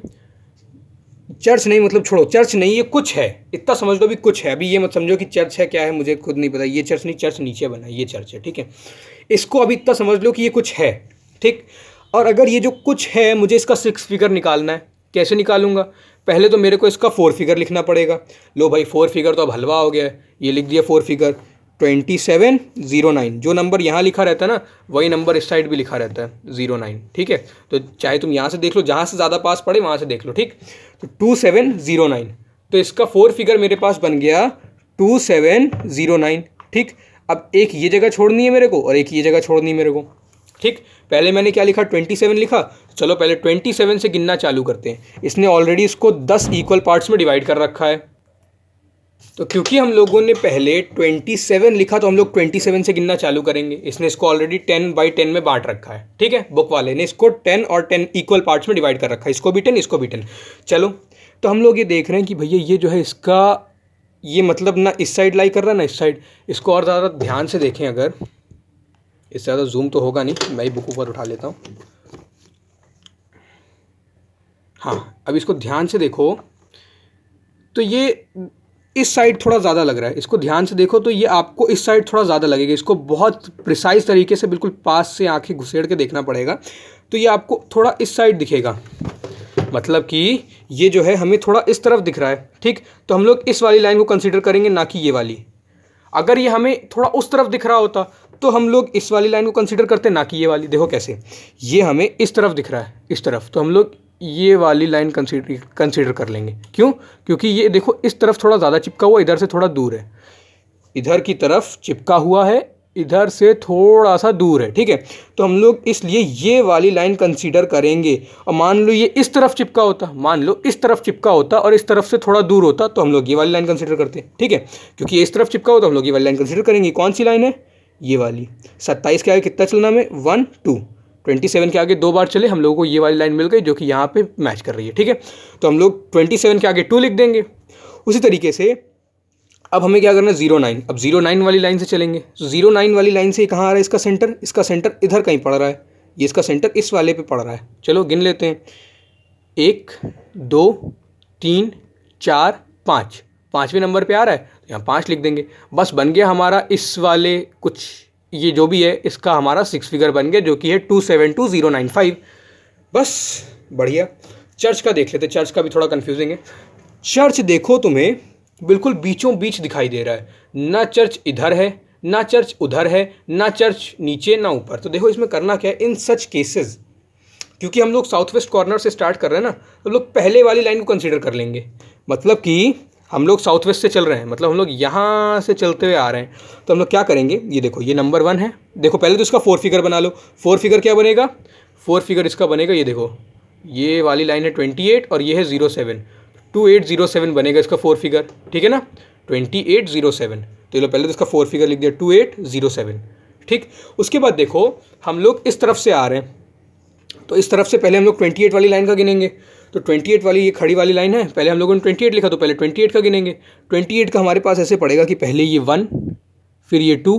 चर्च नहीं मतलब छोड़ो, चर्च नहीं, ये कुछ है, इतना समझ लो भी कुछ है। अभी ये मत समझो कि चर्च है क्या है, मुझे खुद नहीं पता। ये चर्च नहीं, चर्च नीचे बना है, ये चर्च है। ठीक है, इसको अभी इतना समझ लो कि ये कुछ है। ठीक, और अगर ये जो कुछ है, मुझे इसका 6 फिगर निकालना है, कैसे निकालूंगा, पहले तो मेरे को इसका 4 फिगर लिखना पड़ेगा। लो भाई 4 फिगर तो अब हलवा हो गया है, ये लिख दिया 4 फिगर, 2709। जो नंबर यहाँ लिखा रहता है ना, वही नंबर इस साइड भी लिखा रहता है 09। ठीक है, तो चाहे तुम यहाँ से देख लो, जहाँ से ज़्यादा पास पड़े वहाँ से देख लो। ठीक, तो 2709, तो इसका 4 फिगर मेरे पास बन गया 2709। ठीक, अब एक ये जगह छोड़नी है मेरे को और एक ये जगह छोड़नी है मेरे को। ठीक, पहले मैंने क्या लिखा, 27 लिखा। चलो पहले 27 से गिनना चालू करते हैं। इसने ऑलरेडी इसको 10 इक्वल पार्ट्स में डिवाइड कर रखा है, तो क्योंकि हम लोगों ने पहले 27 लिखा तो हम लोग 27 से गिनना चालू करेंगे। इसने इसको ऑलरेडी 10/10 में बांट रखा है। ठीक है, बुक वाले ने इसको 10 और 10 इक्वल पार्ट्स में डिवाइड कर रखा है, इसको भी 10, इसको भी 10। चलो, तो हम लोग ये देख रहे हैं कि भैया ये जो है इसका, ये मतलब ना इस साइड लाई कर रहा है ना इस साइड। इसको और ज़्यादा ध्यान से देखें, अगर इससे ज़्यादा जूम तो होगा नहीं, मैं ही बुक ऊपर उठा लेता हूँ। हाँ, अब इसको ध्यान से देखो तो ये इस साइड थोड़ा ज़्यादा लग रहा है। इसको ध्यान से देखो तो ये आपको इस साइड थोड़ा ज़्यादा लगेगा। इसको बहुत प्रिसाइज तरीके से बिल्कुल पास से आंखें घुसेड़ के देखना पड़ेगा, तो ये आपको थोड़ा इस साइड दिखेगा, मतलब कि ये जो है हमें थोड़ा इस तरफ दिख रहा है। ठीक, तो हम लोग इस वाली लाइन को कंसीडर करेंगे, ना कि ये वाली। अगर ये हमें थोड़ा उस तरफ दिख रहा होता तो हम लोग इस वाली लाइन को कंसीडर करते, ना कि ये वाली। देखो कैसे, ये हमें इस तरफ दिख रहा है, इस तरफ, तो हम लोग ये वाली लाइन कंसीडर कर लेंगे। क्यों? क्योंकि ये देखो इस तरफ थोड़ा ज़्यादा चिपका हुआ, इधर से थोड़ा दूर है, इधर की तरफ चिपका हुआ है, इधर से थोड़ा सा दूर है, ठीक है। तो हम लोग इसलिए ये वाली लाइन कंसीडर करेंगे। और मान लो ये इस तरफ चिपका होता, मान लो इस तरफ चिपका होता और इस तरफ से थोड़ा दूर होता, तो हम लोग ये वाली लाइन कंसीडर करते, ठीक है। क्योंकि ये इस तरफ चिपका होता, हम लोग ये वाली लाइन कंसीडर करेंगे। कौन सी लाइन है? ये वाली। 27 के आगे कितना चलना में? 1 2। 27 के आगे 2 बार चले, हम लोगों को ये वाली लाइन मिल गई जो कि यहाँ पे मैच कर रही है, ठीक है। तो हम लोग 27 के आगे 2 लिख देंगे। उसी तरीके से अब हमें क्या करना है? 09। अब 09 वाली लाइन से चलेंगे। तो 09 वाली लाइन से कहाँ आ रहा है इसका सेंटर? इसका सेंटर इधर कहीं पड़ रहा है, ये इसका सेंटर इस वाले पे पड़ रहा है। चलो गिन लेते हैं, 1 2 3 4 5, 5वें नंबर पे आ रहा है, तो यहाँ 5 लिख देंगे। बस बन गया हमारा इस वाले कुछ, ये जो भी है इसका हमारा 6 फिगर बन गया, जो कि है 272095। बस बढ़िया। चर्च का देख लेते, चर्च का भी थोड़ा कन्फ्यूजिंग है। चर्च देखो तुम्हें बिल्कुल बीचों बीच दिखाई दे रहा है, ना चर्च इधर है ना चर्च उधर है, ना चर्च नीचे ना ऊपर। तो देखो इसमें करना क्या है इन सच केसेस, क्योंकि हम लोग साउथ वेस्ट कॉर्नर से स्टार्ट कर रहे हैं ना, तो लोग पहले वाली लाइन को कंसीडर कर लेंगे। मतलब कि हम लोग साउथ वेस्ट से चल रहे हैं, मतलब हम लोग यहाँ से चलते हुए आ रहे हैं। तो हम लोग क्या करेंगे, ये देखो ये नंबर 1 है। देखो पहले तो इसका 4 फिगर बना लो। 4 फिगर क्या बनेगा? 4 फिगर इसका बनेगा, ये देखो ये वाली लाइन है 28 और ये है 07, 2807 बनेगा इसका 4 फिगर, ठीक है ना, 2807। तो ये लो पहले तो इसका 4 फिगर लिख दिया 2807, ठीक। उसके बाद देखो हम लोग इस तरफ से आ रहे हैं, तो इस तरफ से पहले हम लोग 28 वाली लाइन का गिनेंगे। तो 28 वाली ये खड़ी वाली लाइन है, पहले हम लोगों ने 28 लिखा, तो पहले 28 का गिनेंगे। 28 का हमारे पास ऐसे पड़ेगा कि पहले ये 1, फिर ये 2,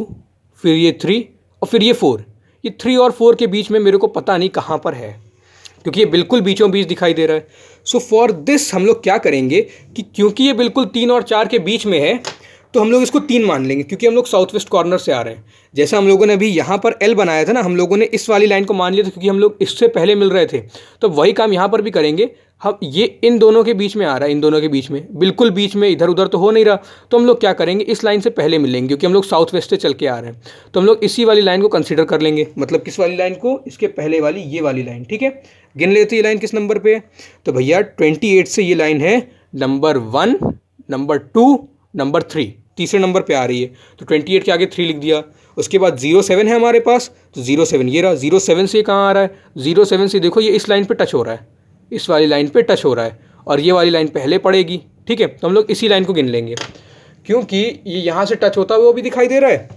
फिर ये 3 और फिर ये 4। ये 3 और 4 के बीच में मेरे को पता नहीं कहाँ पर है, क्योंकि ये बिल्कुल बीचों बीच दिखाई दे रहा है। सो फॉर दिस हम लोग क्या करेंगे कि क्योंकि ये बिल्कुल 3 और 4 के बीच में है, तो हम लोग इसको 3 मान लेंगे, क्योंकि हम लोग साउथ वेस्ट कॉर्नर से आ रहे हैं। जैसा हम लोगों ने अभी यहाँ पर एल बनाया था ना, हम लोगों ने इस वाली लाइन को मान लिया था, क्योंकि हम लोग इससे पहले मिल रहे थे। तो वही काम यहाँ पर भी करेंगे हम। ये इन दोनों के बीच में आ रहा है, इन दोनों के बीच में, बिल्कुल बीच में, इधर उधर तो हो नहीं रहा। तो हम लोग क्या करेंगे, इस लाइन से पहले मिलेंगे, क्योंकि हम लोग साउथ वेस्ट से चल के आ रहे हैं। तो हम लोग इसी वाली लाइन को कंसिडर कर लेंगे। मतलब किस वाली लाइन को? इसके पहले वाली, ये वाली लाइन, ठीक है। गिन लेते ये लाइन किस नंबर पे है? तो भैया 28 से ये लाइन है नंबर 1, नंबर 2, नंबर 3, तीसरे नंबर पे आ रही है। तो 28 के आगे 3 लिख दिया। उसके बाद 07 है हमारे पास, तो 07 ये रहा। 07 से कहाँ आ रहा है? 07 से देखो ये इस लाइन पे टच हो रहा है, इस वाली लाइन पे टच हो रहा है, और ये वाली लाइन पहले पड़ेगी, ठीक है। तो हम लोग इसी लाइन को गिन लेंगे, क्योंकि ये यहाँ से टच होता हुआ वो भी दिखाई दे रहा है,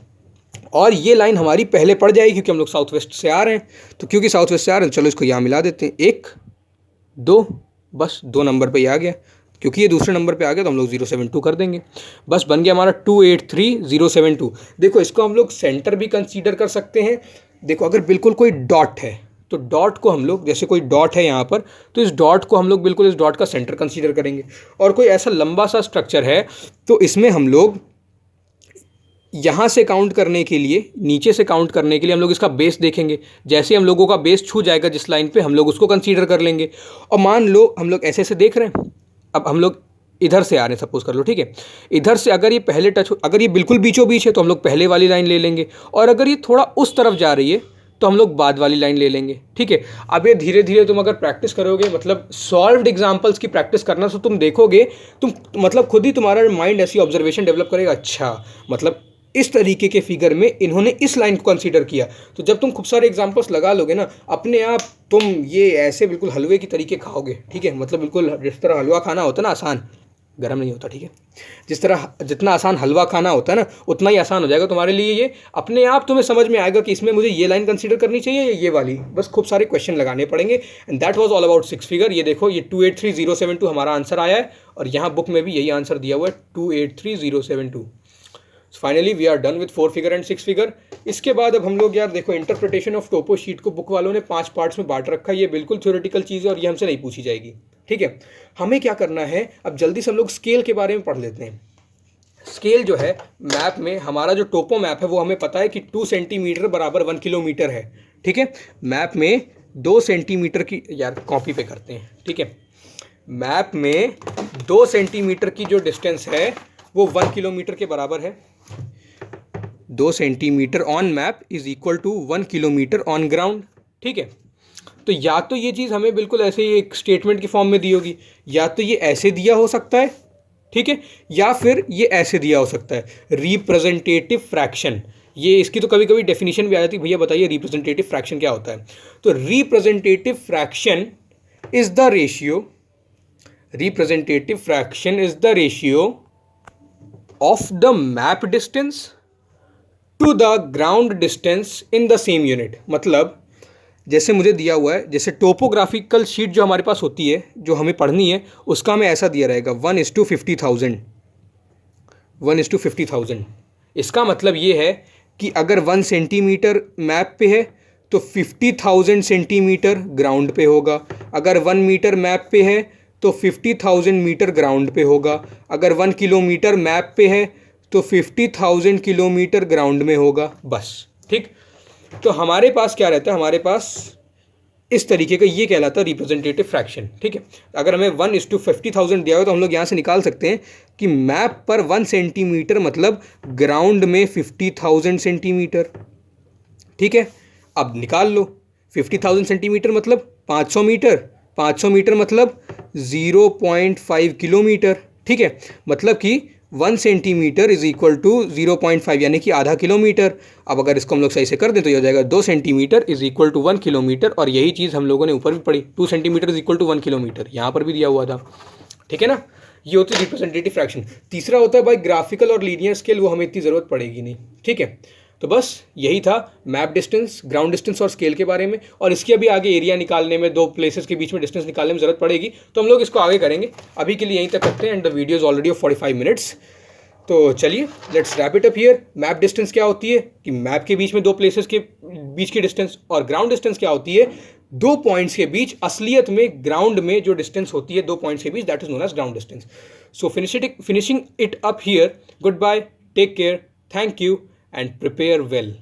और ये लाइन हमारी पहले पड़ जाएगी, क्योंकि हम लोग साउथ वेस्ट से आ रहे हैं। तो क्योंकि साउथ वेस्ट से आ रहे हैं, चलो इसको यहाँ मिला देते हैं, 1 2, बस 2 नंबर पे ही आ गया। क्योंकि ये दूसरे नंबर पे आ गया, तो हम लोग 072 कर देंगे। बस बन गया हमारा 283072। देखो इसको हम लोग सेंटर भी कंसीडर कर सकते हैं। देखो अगर बिल्कुल कोई डॉट है, तो डॉट को हम लोग, जैसे कोई डॉट है यहाँ पर, तो इस डॉट को हम लोग बिल्कुल इस डॉट का सेंटर कंसीडर करेंगे। और कोई ऐसा लंबा सा स्ट्रक्चर है, तो इसमें हम लोग यहाँ से काउंट करने के लिए, नीचे से काउंट करने के लिए हम लोग इसका बेस देखेंगे। जैसे हम लोगों का बेस छू जाएगा जिस लाइन पे, हम लोग उसको कंसीडर कर लेंगे। और मान लो हम लोग ऐसे ऐसे देख रहे हैं, अब हम लोग इधर से आ रहे हैं, सपोज कर लो, ठीक है। इधर से अगर ये पहले टच हो, अगर ये बिल्कुल बीचों बीच है, तो हम लोग पहले वाली लाइन ले लेंगे। और अगर ये थोड़ा उस तरफ जा रही है, तो हम लोग बाद वाली लाइन ले लेंगे, ठीक है। अब ये धीरे धीरे तुम अगर प्रैक्टिस करोगे, मतलब सॉल्व्ड एग्जांपल्स की प्रैक्टिस करना, तो तुम देखोगे, तुम मतलब खुद ही तुम्हारा माइंड ऐसी ऑब्जर्वेशन डेवलप करेगा, अच्छा मतलब इस तरीके के फिगर में इन्होंने इस लाइन को कंसीडर किया। तो जब तुम खूब सारे एग्जांपल्स लगा लोगे ना, अपने आप तुम ये ऐसे बिल्कुल हलवे की तरीके खाओगे, ठीक है। मतलब बिल्कुल जिस तरह हलवा खाना होता है ना, आसान, गर्म नहीं होता, ठीक है। जिस तरह जितना आसान हलवा खाना होता है ना, उतना ही आसान हो जाएगा तुम्हारे लिए। ये अपने आप तुम्हें समझ में आएगा कि इसमें मुझे ये लाइन कंसीडर करनी चाहिए या ये वाली। बस खूब सारे क्वेश्चन लगाने पड़ेंगे। And that was all about 6 figure. ये देखो ये 283072 हमारा आंसर आया है, और यहाँ बुक में भी यही आंसर दिया हुआ है, 283072। Finally we are done with 4 figure and 6 figure. इसके बाद अब हम लोग यार देखो, इंटरप्रिटेशन ऑफ टोपो शीट को बुक वालों ने 5 पार्ट्स में बांट रखा है। ये बिल्कुल थ्योरेटिकल चीज़ है और ये हमसे नहीं पूछी जाएगी, ठीक है। हमें क्या करना है, अब जल्दी से हम लोग स्केल के बारे में पढ़ लेते हैं। स्केल जो है मैप में, हमारा जो टोपो मैप है वो हमें पता है कि 2 सेंटीमीटर बराबर 1 किलोमीटर है, ठीक है। मैप में 2 सेंटीमीटर की, यार कॉपी पे करते हैं, ठीक है। मैप में 2 सेंटीमीटर की जो डिस्टेंस है वो 1 किलोमीटर के बराबर है। 2 centimetre on map is equal to 1 kilometre on ground, ठीक है। तो या तो ये चीज़ हमें बिल्कुल ऐसे ही एक स्टेटमेंट की फॉर्म में दी होगी, या तो ये ऐसे दिया हो सकता है, ठीक है, या फिर ये ऐसे दिया हो सकता है, रिप्रेजेंटेटिव फ्रैक्शन। ये इसकी तो कभी कभी डेफिनेशन भी आ जाती है, भैया बताइए रिप्रेजेंटेटिव फ्रैक्शन क्या होता है। तो representative fraction is the ratio, representative fraction is the ratio of the map distance to the ground distance in the same unit. मतलब जैसे मुझे दिया हुआ है, जैसे टोपोग्राफिकल शीट जो हमारे पास होती है, जो हमें पढ़नी है, उसका हमें ऐसा दिया रहेगा 1:50,000, 1:50,000। इसका मतलब ये है कि अगर 1 सेंटीमीटर मैप पे है तो 50,000 सेंटीमीटर ग्राउंड पे होगा, अगर 1 मीटर मैप पे है तो 50,000 मीटर ग्राउंड पे होगा, अगर 1 किलोमीटर मैप पे है तो 50,000 किलोमीटर ग्राउंड में होगा, बस। ठीक, तो हमारे पास क्या रहता है, हमारे पास इस तरीके का ये कहलाता है रिप्रेजेंटेटिव फ्रैक्शन। ठीक है, अगर हमें 1:50,000 दिया हो तो हम लोग यहाँ से निकाल सकते हैं कि मैप पर 1 सेंटीमीटर मतलब ग्राउंड में 50,000 सेंटीमीटर। ठीक है, अब निकाल लो, 50,000 सेंटीमीटर मतलब 500 मीटर, 500 मीटर मतलब 0.5 किलोमीटर। ठीक है, मतलब कि 1 सेंटीमीटर इज इक्वल टू 0.5 यानी कि आधा किलोमीटर। अब अगर इसको हम लोग सही से कर दें तो ये हो जाएगा 2 centimetre is equal to 1 kilometre, और यही चीज़ हम लोगों ने ऊपर भी पढ़ी, 2 centimetre is equal to 1 kilometre, यहाँ पर भी दिया हुआ था। ठीक है ना, ये होती है रिप्रेजेंटेटिव फ्रैक्शन। तीसरा होता है भाई ग्राफिकल और लीनियर स्केल, वो हमें इतनी ज़रूरत पड़ेगी नहीं। ठीक है, तो बस यही था मैप डिस्टेंस, ग्राउंड डिस्टेंस और स्केल के बारे में। और इसकी अभी आगे एरिया निकालने में, 2 प्लेसेस के बीच में डिस्टेंस निकालने में ज़रूरत पड़ेगी, तो हम लोग इसको आगे करेंगे। अभी के लिए यहीं तक करते हैं, and the video is already of 45 minutes. तो चलिए let's wrap it up here. Map distance क्या होती है कि मैप के बीच में 2 प्लेसेस के बीच की डिस्टेंस, और ग्राउंड डिस्टेंस क्या होती है 2 पॉइंट्स के बीच, असलियत में ग्राउंड में जो डिस्टेंस होती है 2 पॉइंट्स के बीच, that is known as ground distance. So finishing it up here. Good bye, take care, thank you and prepare well.